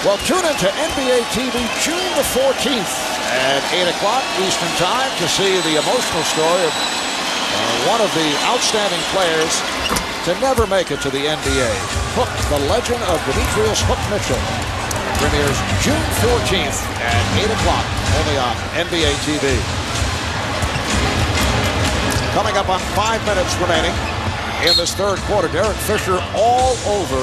Well, tune into NBA TV June the 14th at 8 o'clock Eastern Time to see the emotional story of one of the outstanding players to never make it to the NBA. Hook, the legend of Demetrius Hook Mitchell, premieres June 14th at 8 o'clock, only on NBA TV. Coming up on 5 minutes remaining in this third quarter, Derek Fisher all over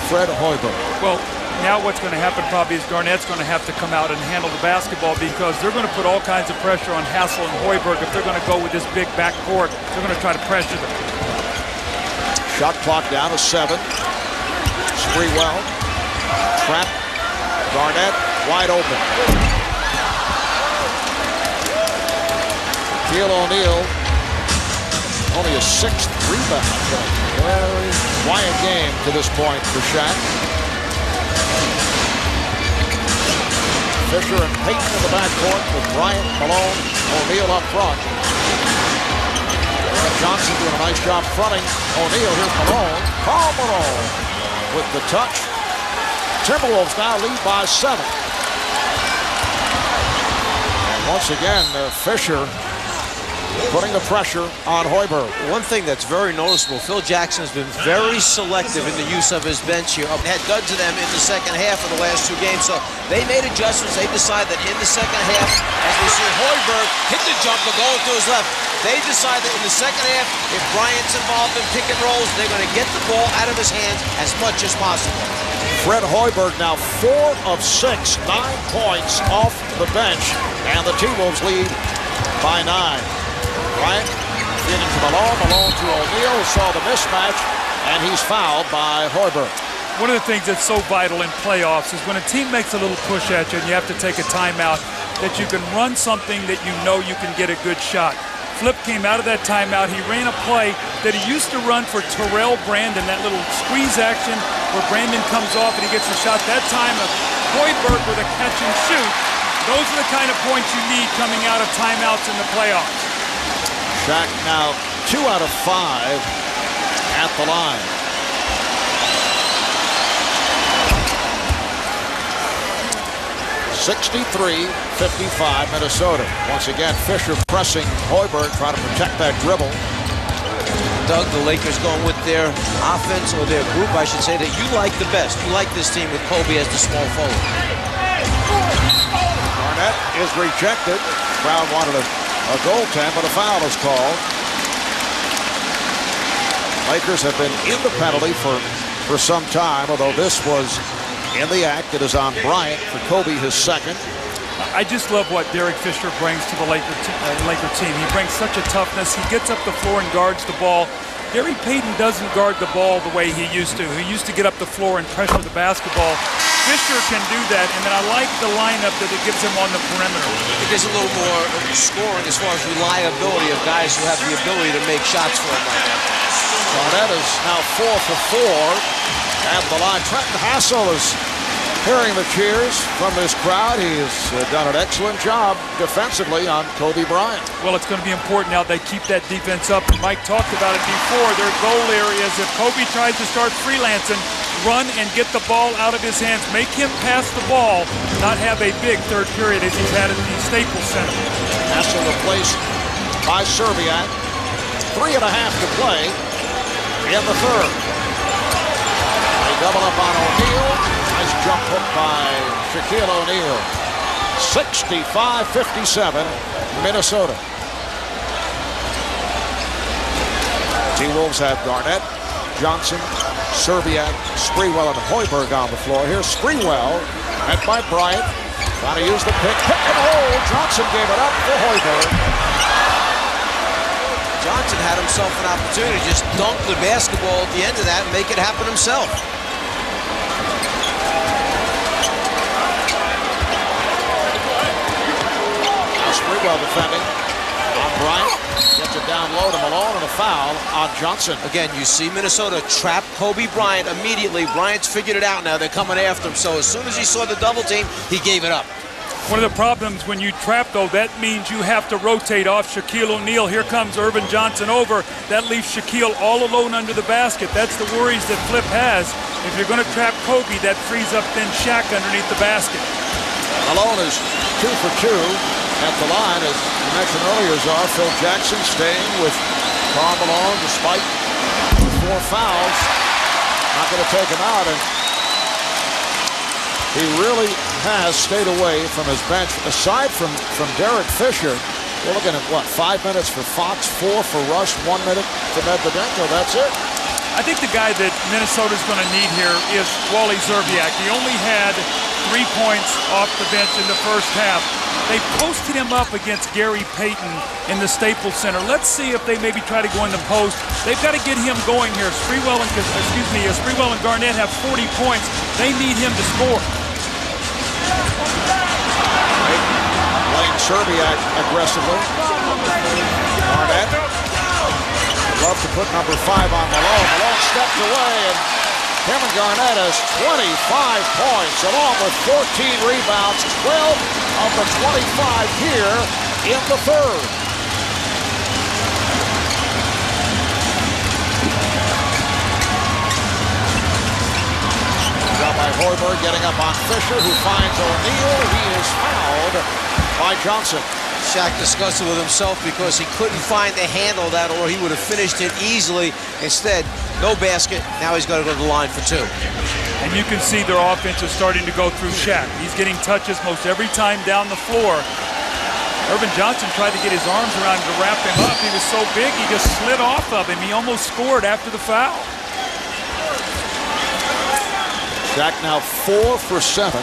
Fred Hoiberg. Well, now what's going to happen probably is Garnett's going to have to come out and handle the basketball, because they're going to put all kinds of pressure on Hassel and Hoiberg. If they're going to go with this big backcourt, they're going to try to pressure them. Shot clock down to 7. Spreewell, trap. Garnett wide open. Shaquille O'Neal, only a 6th rebound. Very quiet game to this point for Shaq. Fisher and Payton in the backcourt with Bryant, Malone, O'Neal up front. Johnson doing a nice job fronting O'Neal. Here's Malone. Karl Malone with the touch. Timberwolves now lead by 7. And once again, Fisher putting the pressure on Hoiberg. One thing that's very noticeable, Phil Jackson has been very selective in the use of his bench here. Had duds of them in the second half of the last 2 games, so they made adjustments. They decided that in the second half, as we see Hoiberg hit the jumper going to his left, they decided that in the second half, if Bryant's involved in pick and rolls, they're going to get the ball out of his hands as much as possible. Fred Hoiberg now 4 of 6, 9 points off the bench, and the T-Wolves lead by 9. Bryant feeding to Malone, Malone to O'Neal, who saw the mismatch, and he's fouled by Hoiberg. One of the things that's so vital in playoffs is when a team makes a little push at you and you have to take a timeout, that you can run something that you know you can get a good shot. Flip came out of that timeout. He ran a play that he used to run for Terrell Brandon, that little squeeze action where Brandon comes off and he gets the shot. That time of Hoiberg with a catch and shoot. Those are the kind of points you need coming out of timeouts in the playoffs. Shaq now 2 out of 5 at the line. (63-55) Minnesota. Once again, Fisher pressing Hoiberg, trying to protect that dribble. Doug, the Lakers going with their offense, or their group, I should say, that you like the best. You like this team with Kobe as the small forward. Garnett is rejected. Brown wanted a goaltend, but a foul is called. Lakers have been in the penalty for some time, although this was in the act. It is on Bryant for Kobe, his second. I just love what Derek Fisher brings to the Laker team. He brings such a toughness. He gets up the floor and guards the ball. Gary Payton doesn't guard the ball the way he used to. He used to get up the floor and pressure the basketball. Fisher can do that, and then I like the lineup that it gives him on the perimeter. It gives a little more scoring as far as reliability of guys who have the ability to make shots for him right now. Garnett is now 4 for 4 at the line. Trenton Hassel is hearing the cheers from this crowd. He has done an excellent job defensively on Kobe Bryant. Well, it's going to be important now they keep that defense up. Mike talked about it before. Their goal areas, if Kobe tries to start freelancing, run and get the ball out of his hands. Make him pass the ball, not have a big third period as he's had at the Staples Center. Hassel replaced by Serbiak. 3.5 to play in the third. They double up on O'Neal. Nice jump hook by Shaquille O'Neal. 65-57, Minnesota. T-Wolves have Garnett, Johnson, Serbiak, Sprewell, and Hoiberg on the floor. Here's Sprewell, met by Bryant. Trying to use the pick and roll. Johnson gave it up for Hoiberg. Johnson had himself an opportunity to just dunk the basketball at the end of that and make it happen himself. Sprewell defending on Bryant. Gets it down low to Malone, and a foul on Johnson. Again, you see Minnesota trap Kobe Bryant immediately. Bryant's figured it out now. They're coming after him. So as soon as he saw the double team, he gave it up. One of the problems when you trap, though, that means you have to rotate off Shaquille O'Neal. Here comes Irvin Johnson over. That leaves Shaquille all alone under the basket. That's the worries that Flip has. If you're going to trap Kobe, that frees up then Shaq underneath the basket. Malone is 2 for 2 at the line. As you mentioned earlier, Czar, Phil Jackson staying with Karl Malone despite 4 fouls. Not going to take him out, and he really has stayed away from his bench. Aside from Derek Fisher, we're looking at, what, 5 minutes for Fox, 4 for Russ, 1 minute for Medvedenko. That's it. I think the guy that Minnesota's going to need here is Wally Szczerbiak. He only had 3 points off the bench in the first half. They posted him up against Gary Payton in the Staples Center. Let's see if they maybe try to go in the post. They've got to get him going here. Sprewell and Garnett have 40 points. They need him to score. Playing Szczerbiak aggressively. Garnett would love to put number 5 on Malone. Malone stepped away, and Kevin Garnett has 25 points, along with 14 rebounds, 12 of the 25 here in the third. Down by Hoiberg, getting up on Fisher, who finds O'Neal. He is fouled by Johnson. Shaq discussed it with himself because he couldn't find the handle of that, or he would have finished it easily. Instead, no basket. Now he's got to go to the line for 2. And you can see their offense is starting to go through Shaq. He's getting touches most every time down the floor. Irvin Johnson tried to get his arms around him to wrap him up. He was so big, he just slid off of him. He almost scored after the foul. Shaq now 4 for 7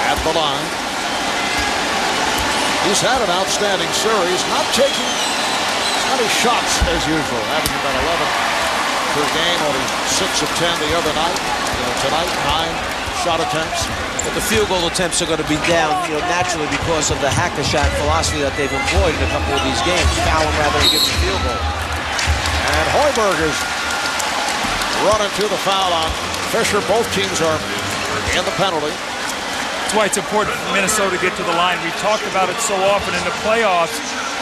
at the line. He's had an outstanding series, not taking as many shots as usual, averaging about 11 per game, only 6 of 10 the other night. Tonight, 9 shot attempts. But the field goal attempts are going to be down, naturally because of the hack-a-Shaq philosophy that they've employed in a couple of these games. Foul him rather than give him a field goal. And Hoiberg is running to the foul on Fisher. Both teams are in the penalty. That's why it's important for Minnesota to get to the line. We've talked about it so often in the playoffs.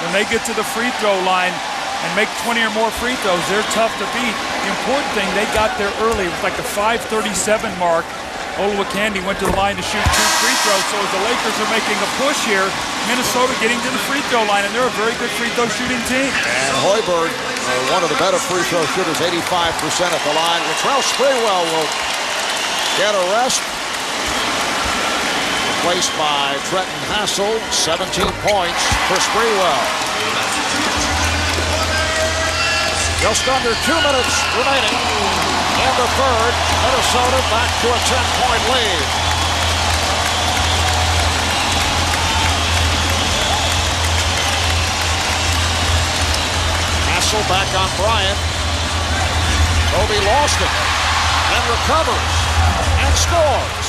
When they get to the free throw line and make 20 or more free throws, they're tough to beat. The important thing, they got there early. It was like the 5:37 mark. Olowokandi went to the line to shoot 2 free throws. So as the Lakers are making a push here, Minnesota getting to the free throw line, and they're a very good free throw shooting team. And Hoiberg, one of the better free throw shooters, 85% at the line. Latrell Sprewell will get a rest. Replaced by Trenton Hassel, 17 points for Sprewell. Just under 2 minutes remaining in the third. Minnesota back to a 10-point lead. Hassel back on Bryant. Kobe lost it, then recovers and scores.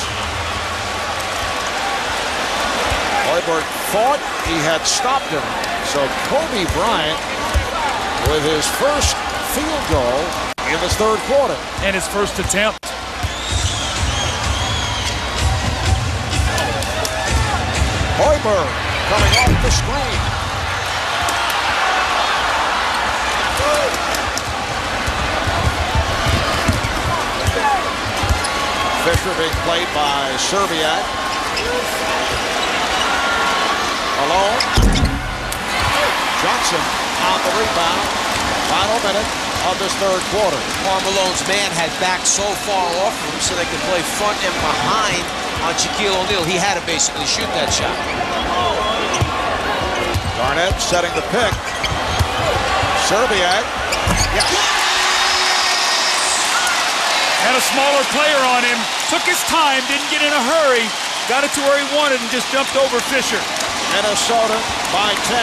Hoiberg thought he had stopped him, so Kobe Bryant with his first field goal in this third quarter. And his first attempt. Hoiberg coming off the screen. Fisher being played by Serbiak. Alone. Johnson on the rebound. Final minute of this third quarter. Malone's man had backed so far off of him so they could play front and behind on Shaquille O'Neal. He had to basically shoot that shot. Garnett setting the pick. Serbiak. Yeah. Had a smaller player on him. Took his time, didn't get in a hurry. Got it to where he wanted and just jumped over Fisher. Minnesota by 10.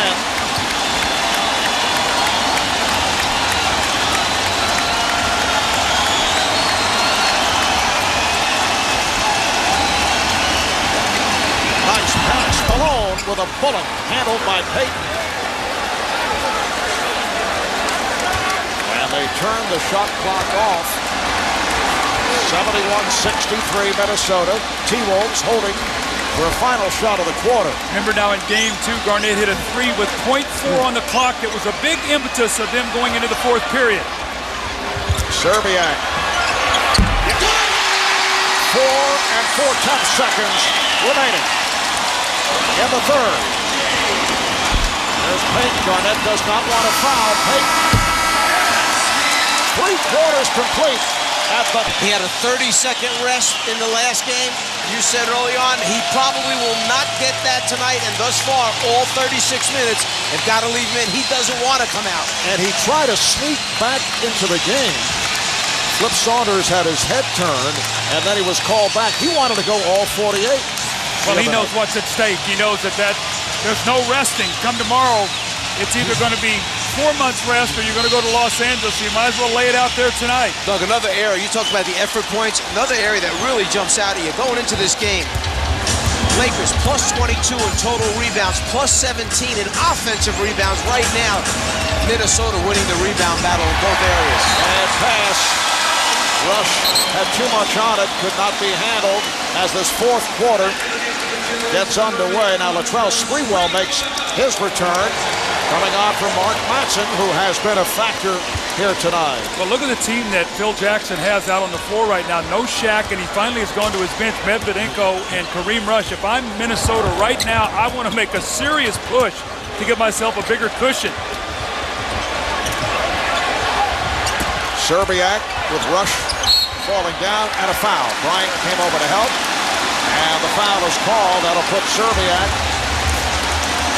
Nice pass. Malone with a bullet handled by Payton. And they turn the shot clock off. 71-63 Minnesota. T-Wolves holding for a final shot of the quarter. Remember now in game 2, Garnett hit a 3 with .4 on the clock. It was a big impetus of them going into the fourth period. Serbiak. 4 seconds remaining in the third. There's Payton. Garnett does not want to foul. Payton. 3 quarters complete. He had a 30-second rest in the last game. You said early on he probably will not get that tonight, and thus far, all 36 minutes, they've got to leave him in. He doesn't want to come out. And he tried to sneak back into the game. Flip Saunders had his head turned, and then he was called back. He wanted to go all 48. Well, he knows what's at stake. He knows that there's no resting. Come tomorrow, it's either going to be 4 months rest or you're going to go to Los Angeles. So you might as well lay it out there tonight. Doug, another area, you talked about the effort points, another area that really jumps out at you going into this game. Lakers plus 22 in total rebounds, plus 17 in offensive rebounds right now. Minnesota winning the rebound battle in both areas. And pass. Rush had too much on it, could not be handled as this fourth quarter gets underway. Now Latrell Sprewell makes his return. Coming on from Mark Matson, who has been a factor here tonight. Well, look at the team that Phil Jackson has out on the floor right now. No Shaq, and he finally has gone to his bench, Medvedenko and Kareem Rush. If I'm Minnesota right now, I want to make a serious push to give myself a bigger cushion. Serbiak with Rush falling down and a foul. Bryant came over to help, and the foul is called. That'll put Serbiak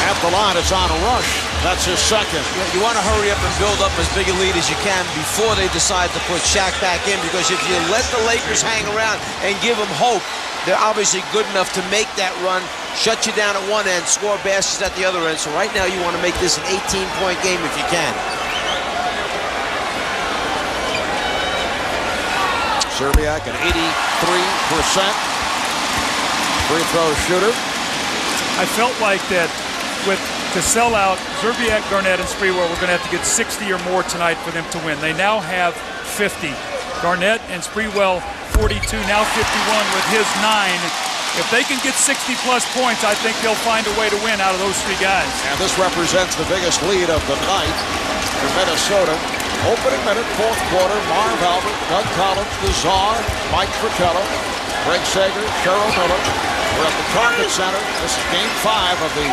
at the line. It's on Rush. That's his second. You want to hurry up and build up as big a lead as you can before they decide to put Shaq back in, because if you let the Lakers hang around and give them hope, they're obviously good enough to make that run, shut you down at one end, score baskets at the other end. So right now you want to make this an 18-point game if you can. Serbiak, an 83% free throw shooter. I felt like that to sell out Serbiak, Garnett, and Sprewell, we're going to have to get 60 or more tonight for them to win. They now have 50. Garnett and Sprewell 42, now 51 with his 9. If they can get 60-plus points, I think they'll find a way to win out of those 3 guys. And this represents the biggest lead of the night for Minnesota. Opening minute, fourth quarter, Marv Albert, Doug Collins, the Czar, Mike Fratello, Greg Sager, Cheryl Miller. We're at the Target Center. This is Game 5 of the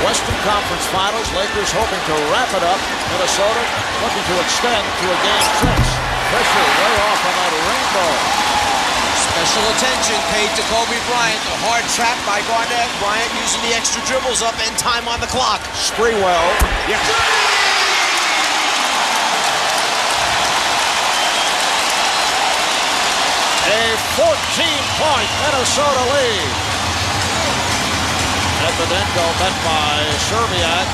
Western Conference Finals. Lakers hoping to wrap it up. Minnesota looking to extend to a Game 6. Fisher way off on that rainbow. Special attention paid to Kobe Bryant. A hard trap by Garnett. Bryant using the extra dribbles up and time on the clock. Sprewell. Yes. A 14-point Minnesota lead. Medvedenko met by Serbiak.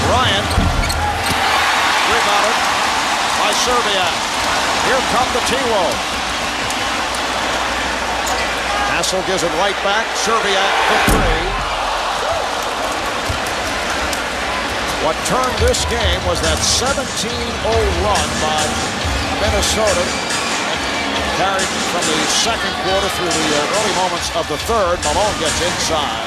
Bryant. Rebounded by Serbiak. Here come the T-Wolves. Hassel gives it right back. Serbiak for three. What turned this game was that 17-0 run by Minnesota, carried from the second quarter through the early moments of the third. Malone gets inside,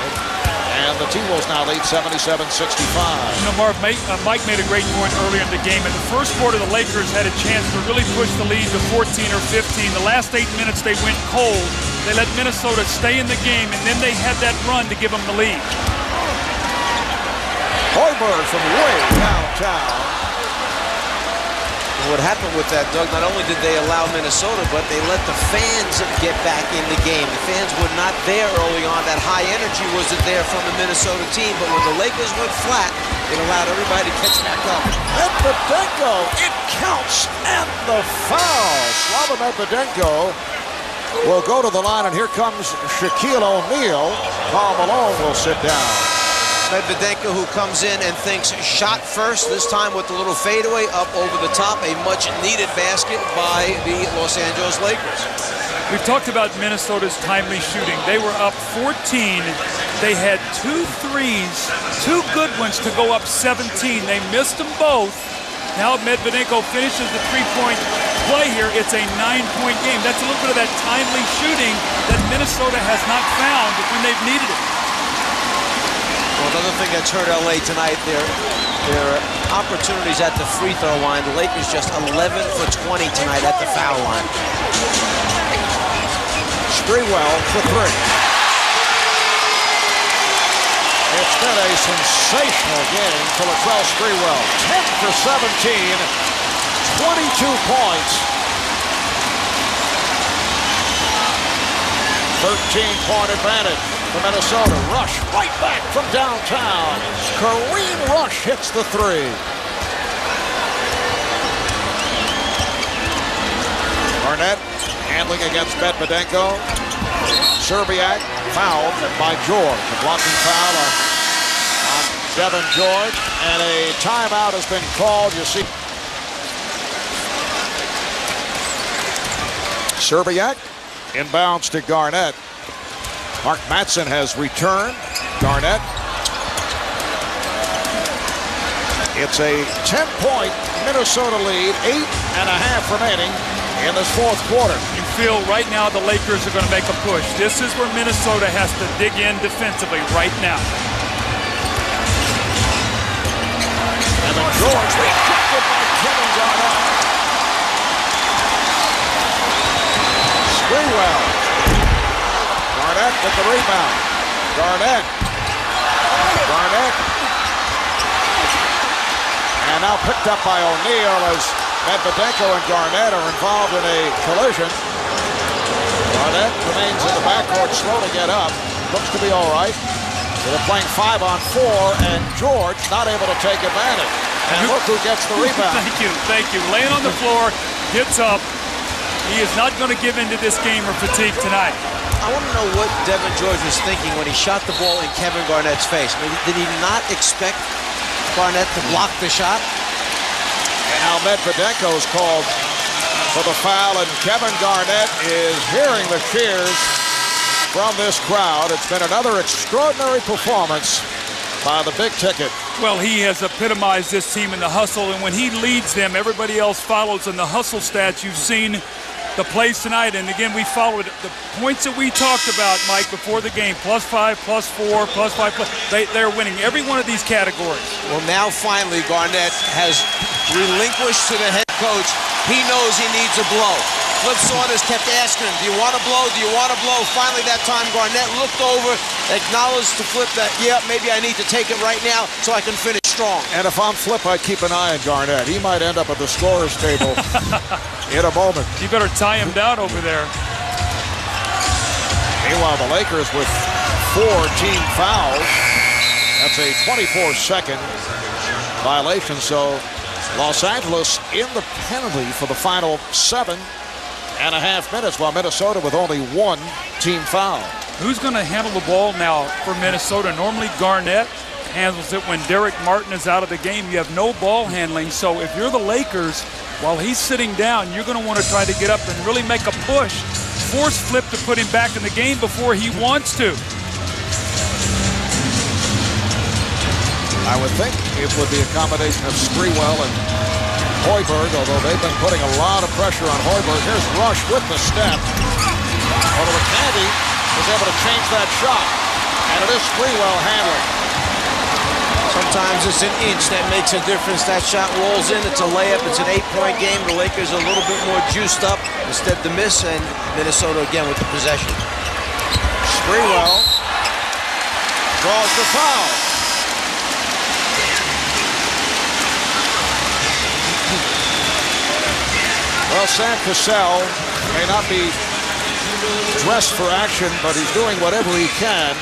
and the T-Wolves now lead 77-65. You know, Marv, Mike made a great point earlier in the game. In the first quarter, the Lakers had a chance to really push the lead to 14 or 15. The last 8 minutes, they went cold. They let Minnesota stay in the game, and then they had that run to give them the lead. Hoiberg from way downtown. What happened with that, Doug, not only did they allow Minnesota, but they let the fans get back in the game. The fans were not there early on. That high energy wasn't there from the Minnesota team, but when the Lakers went flat, it allowed everybody to catch back up. Medvedenko, it counts, and the foul. Slava Medvedenko will go to the line, and here comes Shaquille O'Neal. Karl Malone will sit down. Medvedenko, who comes in and thinks shot first, this time with the little fadeaway up over the top. A much-needed basket by the Los Angeles Lakers. We've talked about Minnesota's timely shooting. They were up 14. They had 2 threes, 2 good ones to go up 17. They missed them both. Now Medvedenko finishes the three-point play here. It's a 9-point game. That's a little bit of that timely shooting that Minnesota has not found when they've needed it. Well, another thing that's hurt LA tonight, their opportunities at the free throw line. The Lakers just 11 for 20 tonight at the foul line. Sprewell for three. It's been a sensational game for Latrell Sprewell. 10 for 17, 22 points. 13-point advantage for Minnesota. Rush right back from downtown. Kareem Rush hits the three. Garnett handling against Medvedenko. Serbiak fouled by George. A blocking foul on Devin George. And a timeout has been called. You see Serbiak inbounds to Garnett. Mark Mattson has returned. Garnett. It's a 10-point Minnesota lead. 8.5 remaining in this fourth quarter. You feel right now the Lakers are going to make a push. This is where Minnesota has to dig in defensively right now. And then George rejected by Kevin Garnett. Sprewell. Garnett with the rebound. Garnett. And now picked up by O'Neal as Medvedenko and Garnett are involved in a collision. Garnett remains in the backcourt, slow to get up. Looks to be all right. So they're playing 5-on-4, and George not able to take advantage. And look who gets the rebound. Thank you. Laying on the floor, gets up. He is not going to give into this game or fatigue tonight. I want to know what Devin George was thinking when he shot the ball in Kevin Garnett's face. Did he not expect Garnett to block the shot? And now Medvedenko is called for the foul, and Kevin Garnett is hearing the cheers from this crowd. It's been another extraordinary performance by the big ticket. Well, he has epitomized this team in the hustle, and when he leads them, everybody else follows. In the hustle stats, you've seen the plays tonight, and again, we followed the points that we talked about, Mike, before the game. +5, +4, +5. They're winning every one of these categories. Well, now finally Garnett has relinquished to the head coach. He knows he needs a blow. Flip Saunders kept asking him, do you want to blow? Do you want to blow? Finally that time Garnett looked over, acknowledged to Flip that, yeah, maybe I need to take it right now so I can finish strong. And if I'm Flip, I'd keep an eye on Garnett. He might end up at the scorer's table in a moment. You better tie him down over there. Meanwhile, the Lakers with 4 team fouls. That's a 24-second violation, so Los Angeles in the penalty for the final 7.5 minutes, while Minnesota with only one team foul. Who's going to handle the ball now for Minnesota? Normally Garnett handles it when Derek Martin is out of the game. You have no ball handling, so if you're the Lakers, while he's sitting down, you're going to want to try to get up and really make a push. Force Flip to put him back in the game before he wants to. I would think it would be a combination of Sprewell and Hoiberg, although they've been putting a lot of pressure on Hoiberg. Here's Rush with the step. Although Candy was able to change that shot, and it is Sprewell handling. Sometimes it's an inch that makes a difference. That shot rolls in. It's a layup. It's an 8-point game. The Lakers are a little bit more juiced up. Instead the miss, and Minnesota again with the possession. Sprewell draws the foul. Well, Sam Cassell may not be dressed for action, but he's doing whatever he can.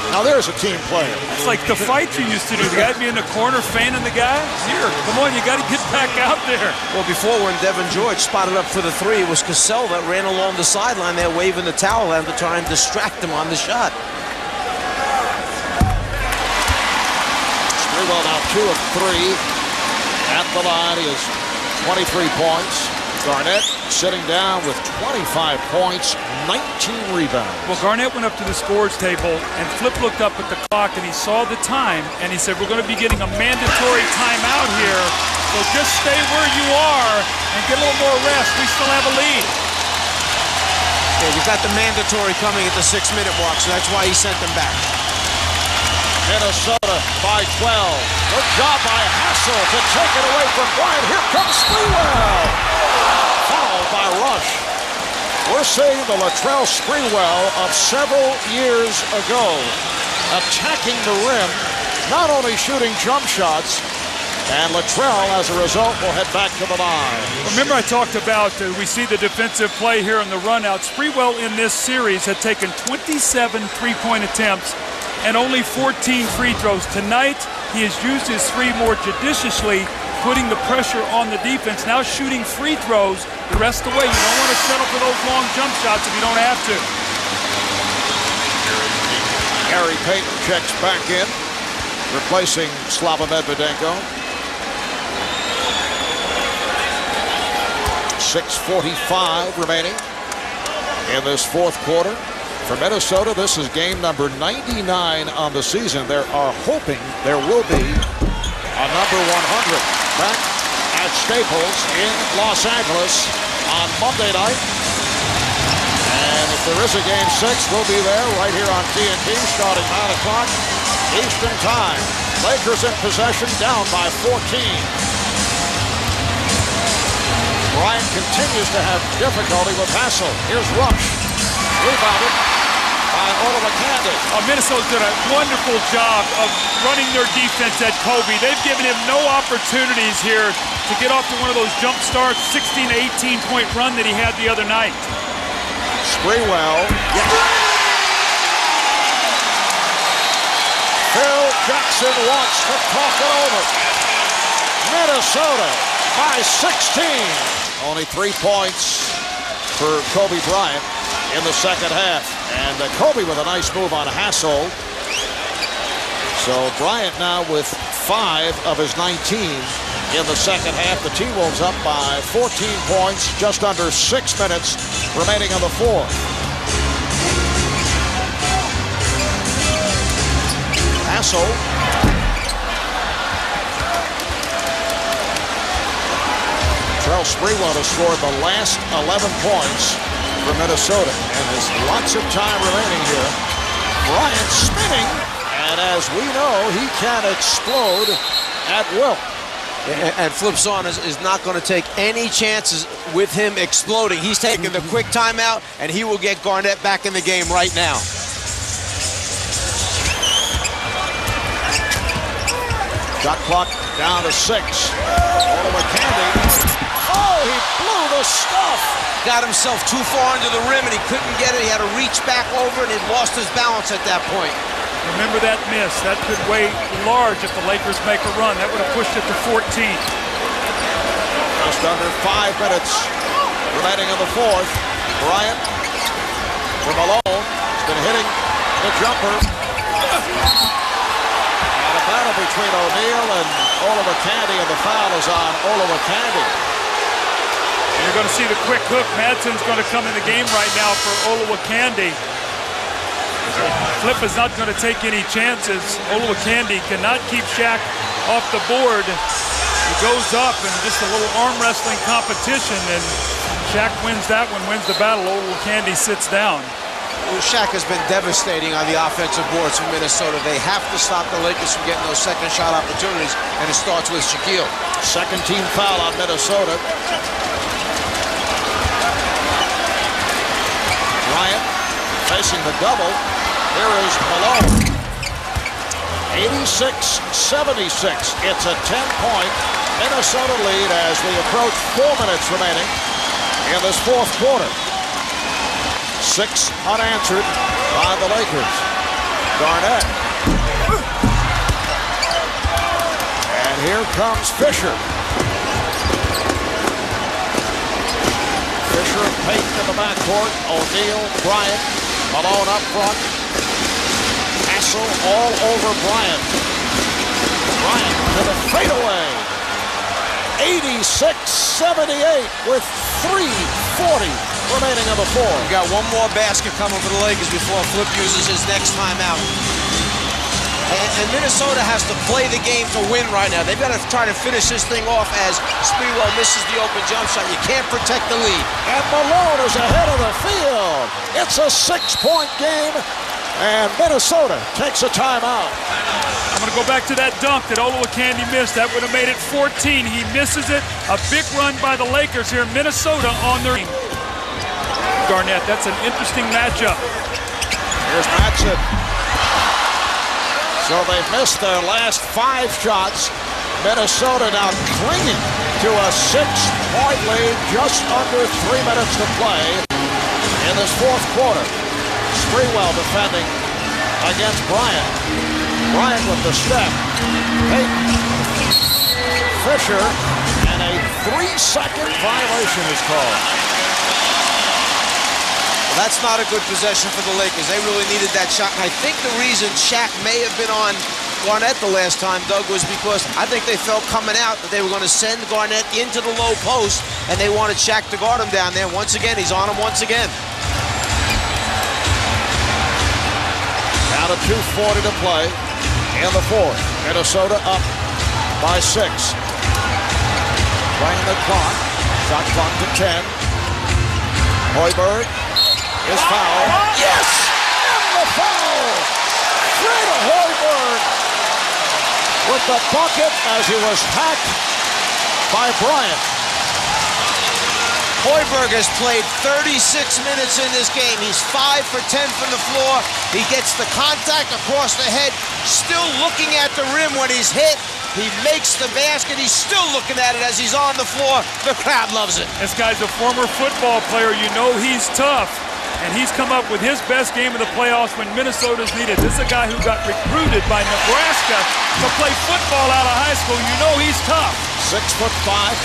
Now there's a team player. It's like the fights you used to do. The guy be in the corner fanning the guy. Here, come on, you got to get back out there. Well, before when Devin George spotted up for the three, it was Cassell that ran along the sideline there waving the towel at him to try and distract him on the shot. Sprewell now 2 of 3 at the line. He has 23 points. Garnett sitting down with 25 points, 19 rebounds. Well, Garnett went up to the scores table, and Flip looked up at the clock, and he saw the time, and he said, we're going to be getting a mandatory timeout here, so just stay where you are and get a little more rest. We still have a lead. Yeah, you've got the mandatory coming at the 6-minute mark, so that's why he sent them back. Minnesota by 12. Good job by Hassel to take it away from Bryant. Here comes Sprewell. Fouled by Rush. We're seeing the Latrell Sprewell of several years ago, attacking the rim, not only shooting jump shots, and Latrell, as a result, will head back to the line. Remember I talked about, we see the defensive play here in the run-out. Sprewell in this series had taken 27 three-point attempts and only 14 free throws. Tonight, he has used his three more judiciously, putting the pressure on the defense, now shooting free throws the rest of the way. You don't want to settle for those long jump shots if you don't have to. Gary Payton checks back in, replacing Slava Medvedenko. 6:45 remaining in this fourth quarter. For Minnesota, this is game number 99 on the season. They are hoping there will be a number 100 back at Staples in Los Angeles on Monday night. And if there is a game 6, we'll be there right here on TNT starting 9 o'clock Eastern time. Lakers in possession, down by 14. Bryant continues to have difficulty with Hassel. Here's Rush. Rebounded by Olowokandi. Minnesota's done a wonderful job of running their defense at Kobe. They've given him no opportunities here to get off to one of those jump starts, 16 to 18-point run that he had the other night. Sprewell. Yes. Phil Jackson wants to talk it over. Minnesota by 16. Only 3 points for Kobe Bryant in the second half. And Kobe with a nice move on Hassel. So Bryant now with 5 of his 19 in the second half. The T-Wolves up by 14 points, just under 6 minutes remaining on the fourth. Hassel. Latrell Sprewell has scored the last 11 points for Minnesota, and there's lots of time remaining here. Bryant spinning, and as we know, he can explode at will. And Flip's on is not going to take any chances with him exploding. He's taking the quick timeout, and he will get Garnett back in the game right now. Shot clock down to 6. Olowokandi. Oh, he blew the stuff. Got himself too far under the rim, and he couldn't get it. He had to reach back over, and he lost his balance at that point. Remember that miss. That could weigh large if the Lakers make a run. That would have pushed it to 14. Just under 5 minutes remaining in the fourth. Bryant for Malone. He's been hitting the jumper. And a battle between O'Neal and Olowokandi, and the foul is on Olowokandi. You're going to see the quick hook. Madsen's going to come in the game right now for Olowokandi. Flip is not going to take any chances. Olowokandi cannot keep Shaq off the board. He goes up and just a little arm wrestling competition, and Shaq wins that one, wins the battle. Olowokandi sits down. Well, Shaq has been devastating on the offensive boards for Minnesota. They have to stop the Lakers from getting those second shot opportunities, and it starts with Shaquille. Second team foul on Minnesota. Bryant facing the double. Here is Malone. 86-76. It's a 10-point Minnesota lead as we approach 4 minutes remaining in this fourth quarter. 6 unanswered by the Lakers. Garnett. And here comes Fisher. Fisher and Payton in the backcourt. O'Neal, Bryant, Malone up front. Hassel all over Bryant. Bryant to the fadeaway. 86-78 with 3:40 remaining in the fourth. We got one more basket coming for the Lakers before Flip uses his next timeout. And Minnesota has to play the game to win right now. They've got to try to finish this thing off as Sprewell misses the open jump shot. You can't protect the lead. And Malone is ahead of the field. It's a 6-point game, and Minnesota takes a timeout. I'm going to go back to that dunk that Olowokandi missed. That would have made it 14. He misses it. A big run by the Lakers here in Minnesota on their team. Garnett, that's an interesting matchup. Here's Madsen. So they've missed their last 5 shots. Minnesota now clinging to a 6-point lead, just under 3 minutes to play in this fourth quarter. Sprewell defending against Bryant. Bryant with the step. Payton. Fisher. And a 3-second violation is called. Well, that's not a good possession for the Lakers. They really needed that shot. And I think the reason Shaq may have been on Garnett the last time, Doug, was because I think they felt coming out that they were going to send Garnett into the low post, and they wanted Shaq to guard him down there. Once again, he's on him once again. Down to 2:40 to play in the fourth. Minnesota up by 6. Playing the clock. Shot clock to 10. Hoiberg is fouled. Yes! And the foul! Fred Hoiberg with the bucket as he was hacked by Bryant. Hoiberg has played 36 minutes in this game. He's 5 for 10 from the floor. He gets the contact across the head, still looking at the rim when he's hit. He makes the basket. He's still looking at it as he's on the floor. The crowd loves it. This guy's a former football player. You know he's tough. And he's come up with his best game of the playoffs when Minnesota's needed. This is a guy who got recruited by Nebraska to play football out of high school. You know he's tough. 6'5",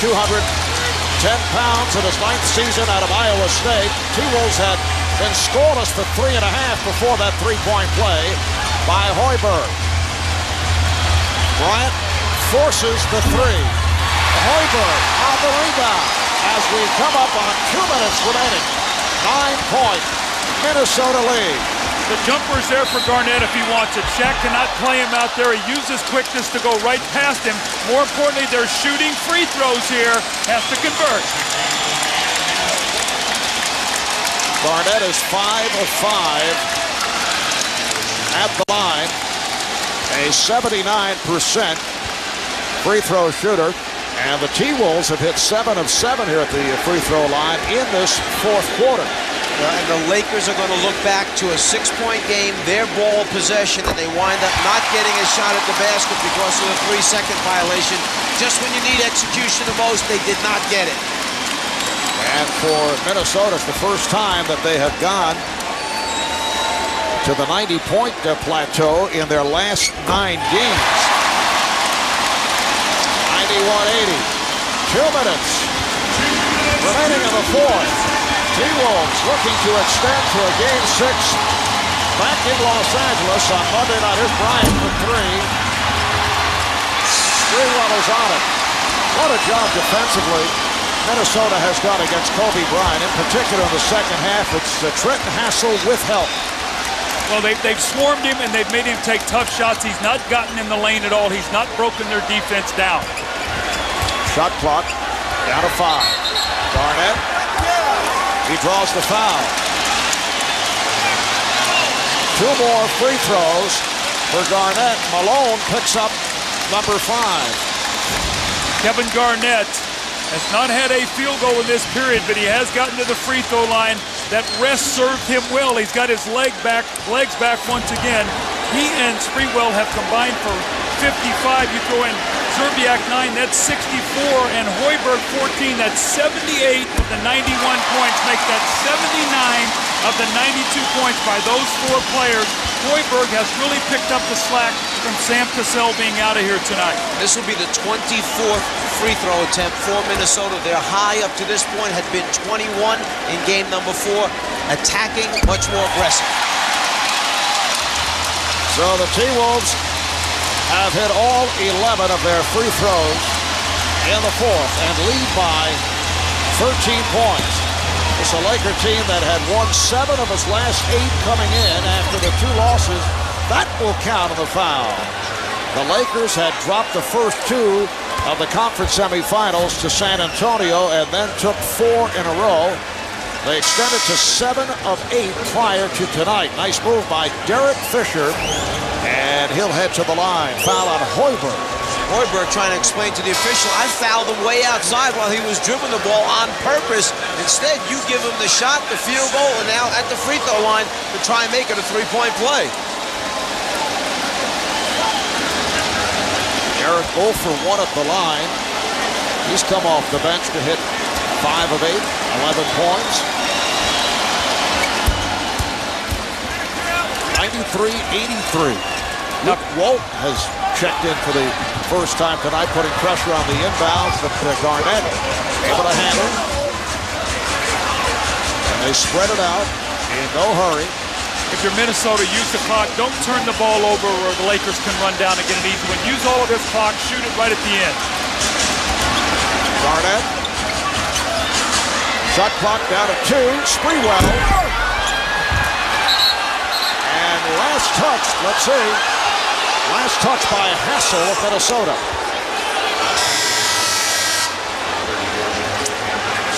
210 pounds in his 9th season out of Iowa State. T-Wolves had been scoreless for 3.5 before that 3-point play by Hoiberg. Bryant forces the 3. Hoiberg on the rebound as we come up on 2 minutes remaining. 9-point Minnesota lead. The jumper's there for Garnett if he wants it. Shaq cannot play him out there. He uses quickness to go right past him. More importantly, they're shooting free throws here. Has to convert. Garnett is 5 of 5 at the line. A 79% free throw shooter. And the T-Wolves have hit 7 of 7 here at the free throw line in this fourth quarter. And the Lakers are going to look back to a 6-point game, their ball possession, and they wind up not getting a shot at the basket because of the 3-second violation. Just when you need execution the most, they did not get it. And for Minnesota, it's the first time that they have gone to the 90-point plateau in their last 9 games. 91-80. 2 minutes fourth. T-Wolves looking to extend to a Game 6 back in Los Angeles on Monday night. Here's Bryant for three. Sprewell is on it. What a job defensively Minnesota has done against Kobe Bryant. In particular in the second half, it's Trenton Hassel with help. Well, they've swarmed him and they've made him take tough shots. He's not gotten in the lane at all. He's not broken their defense down. Shot clock down to 5. Garnett, he draws the foul. 2 more free throws for Garnett. Malone picks up number 5. Kevin Garnett has not had a field goal in this period, but he has gotten to the free throw line. That rest served him well. He's got his legs back once again. He and Sprewell have combined for 55. You throw in Zerbiak 9, that's 64, and Hoiberg 14, that's 78 of the 91 points. Make that 79 of the 92 points by those 4 players. Hoiberg has really picked up the slack from Sam Cassell being out of here tonight. This will be the 24th free throw attempt for Minnesota. Their high up to this point had been 21 in game number 4, attacking much more aggressive. So the T-Wolves have hit all 11 of their free throws in the 4th and lead by 13 points. It's a Laker team that had won 7 of its last 8 coming in after the 2 losses. That will count in the foul. The Lakers had dropped the first 2 of the conference semifinals to San Antonio and then took 4 in a row. They extended to 7 of 8 prior to tonight. Nice move by Derek Fisher, and he'll head to the line. Foul on Hoiberg. Hoiberg trying to explain to the official, I fouled him way outside while he was dribbling the ball on purpose. Instead, you give him the shot, the field goal, and now at the free throw line to try and make it a 3-point play. Eric 0 for 1 at the line. He's come off the bench to hit 5 of 8, 11 points. 93-83. Luke Walt has checked in for the first time tonight, putting pressure on the inbounds, but Garnett able to handle. And they spread it out in no hurry. If you're Minnesota, use the clock. Don't turn the ball over where the Lakers can run down and get an easy one. Use all of this clock. Shoot it right at the end. Garnett. Shot clock down to 2. Sprewell. And last touch, let's see. Last touch by Hassel of Minnesota.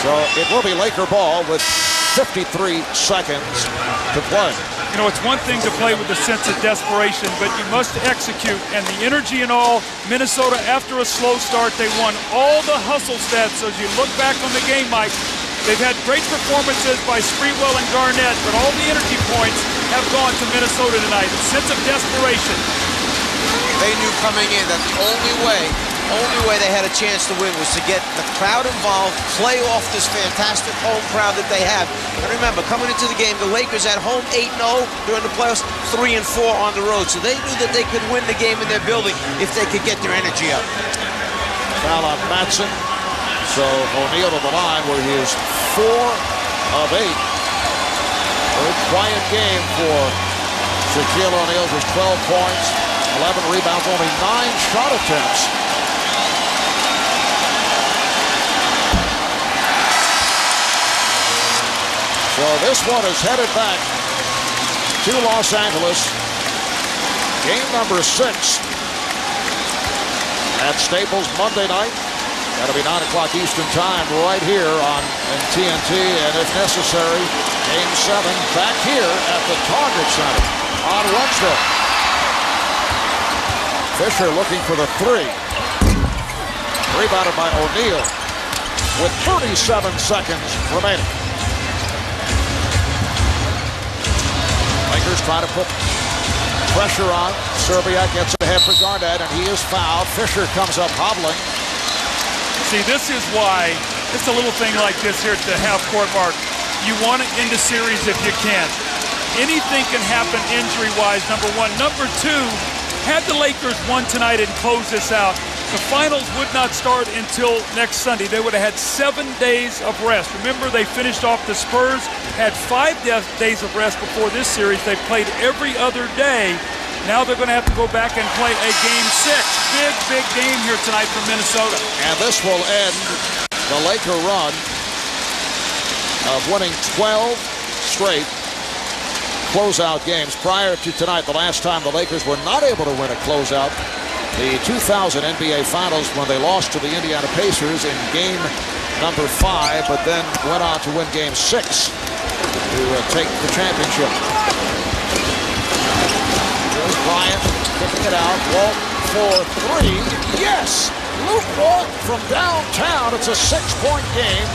So it will be Laker ball with 53 seconds to play. You know, it's one thing to play with a sense of desperation, but you must execute. And the energy and all, Minnesota, after a slow start, they won all the hustle stats. So as you look back on the game, Mike, they've had great performances by Sprewell and Garnett, but all the energy points have gone to Minnesota tonight. A sense of desperation. They knew coming in that the only way they had a chance to win was to get the crowd involved, play off this fantastic home crowd that they have. And remember, coming into the game, the Lakers at home 8-0 during the playoffs, 3-4 on the road. So they knew that they could win the game in their building if they could get their energy up. Foul on Matson. So O'Neal to the line where he is 4 of 8. Very quiet game for Shaquille O'Neal. Just 12 points, 11 rebounds, only 9 shot attempts. So this one is headed back to Los Angeles. Game number 6 at Staples Monday night. That'll be 9 o'clock Eastern time right here on TNT. And if necessary, Game 7 back here at the Target Center on Wednesday. Fisher looking for the 3. Rebounded by O'Neal with 37 seconds remaining. Lakers try to put pressure on. Zerbiak gets ahead for Garnett, and he is fouled. Fisher comes up hobbling. See, this is why it's a little thing like this here at the half-court mark. You want to end the series if you can. Anything can happen injury-wise, number one. Number two, had the Lakers won tonight and close this out, the finals would not start until next Sunday. They would have had 7 days of rest. Remember, they finished off the Spurs, had 5 days of rest before this series. They played every other day. Now they're going to have to go back and play a Game 6. Big game here tonight from Minnesota. And this will end the Laker run of winning 12 straight closeout games. Prior to tonight, the last time the Lakers were not able to win a closeout, the 2000 NBA Finals, when they lost to the Indiana Pacers in game number 5, but then went on to win game 6 to take the championship. Here's Bryant kicking it out. Walt for 3. Yes! Luke Walt from downtown. It's a 6-point game.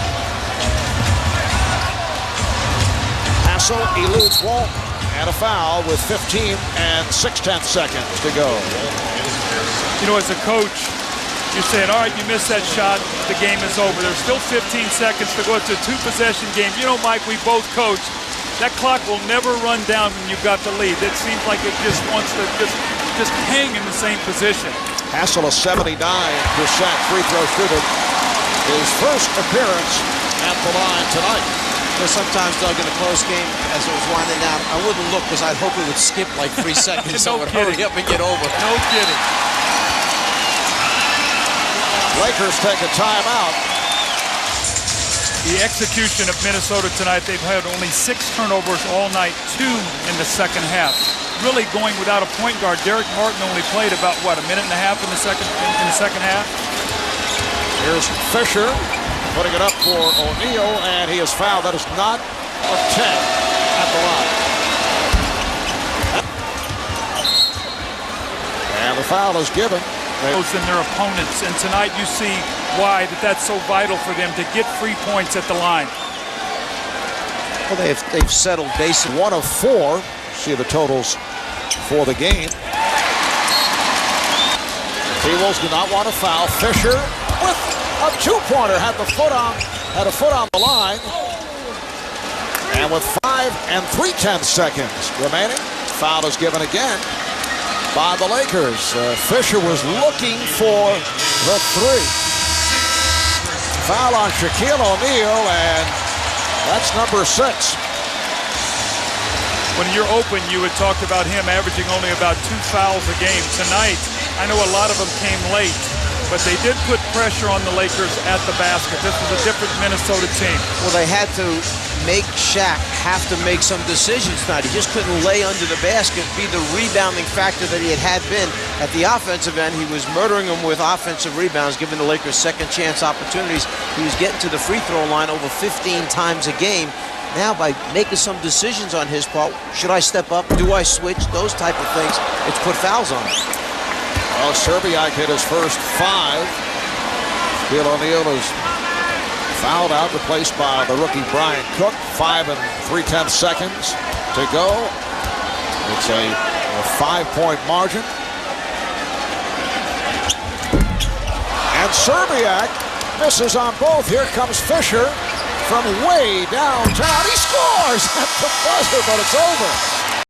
Hassel eludes Walt, and a foul with 15 and 6/10 seconds to go. You know, as a coach, you're saying, all right, you missed that shot, the game is over. There's still 15 seconds to go. It's a 2-possession game. You know, Mike, we both coach. That clock will never run down when you've got the lead. It seems like it just wants to just hang in the same position. Hassel, a 79% free throw shooter. His first appearance at the line tonight. Because sometimes, Doug, in a close game, as it was winding down, I wouldn't look because I'd hope it would skip like 3 seconds. No I would kidding. hurry up and get over. No kidding. Lakers take a timeout. The execution of Minnesota tonight, they've had only 6 turnovers all night, 2 in the second half. Really going without a point guard. Derek Martin only played about, what, a minute and a half in the second half? Here's Fisher putting it up for O'Neal, and he is fouled. That is not a 10 at the line. And the foul is given. Those in their opponents, and tonight you see why that's so vital for them to get free points at the line. Well, they've settled basically 1 of 4. See the totals for the game. T-Wolves do not want to foul. Fisher with a 2-pointer, had a foot on the line. And with 5 and 3/10 seconds remaining, foul is given again by the Lakers. Fisher was looking for the 3. Foul on Shaquille O'Neal, and that's number 6. When you're open, you had talked about him averaging only about 2 fouls a game. Tonight, I know a lot of them came late, but they did put pressure on the Lakers at the basket. This was a different Minnesota team. Well, they had to make Shaq have to make some decisions tonight. He just couldn't lay under the basket, be the rebounding factor that he had been at the offensive end. He was murdering them with offensive rebounds, giving the Lakers second chance opportunities. He was getting to the free throw line over 15 times a game. Now, by making some decisions on his part, should I step up? Do I switch? Those type of things, it's put fouls on him. Well, Serbiak hit his first 5. Shaquille O'Neal is fouled out, replaced by the rookie Brian Cook. 5 and 3/10 seconds to go. It's a 5-point margin. And Serbiak misses on both. Here comes Fisher from way downtown. He scores at the buzzer, but it's over.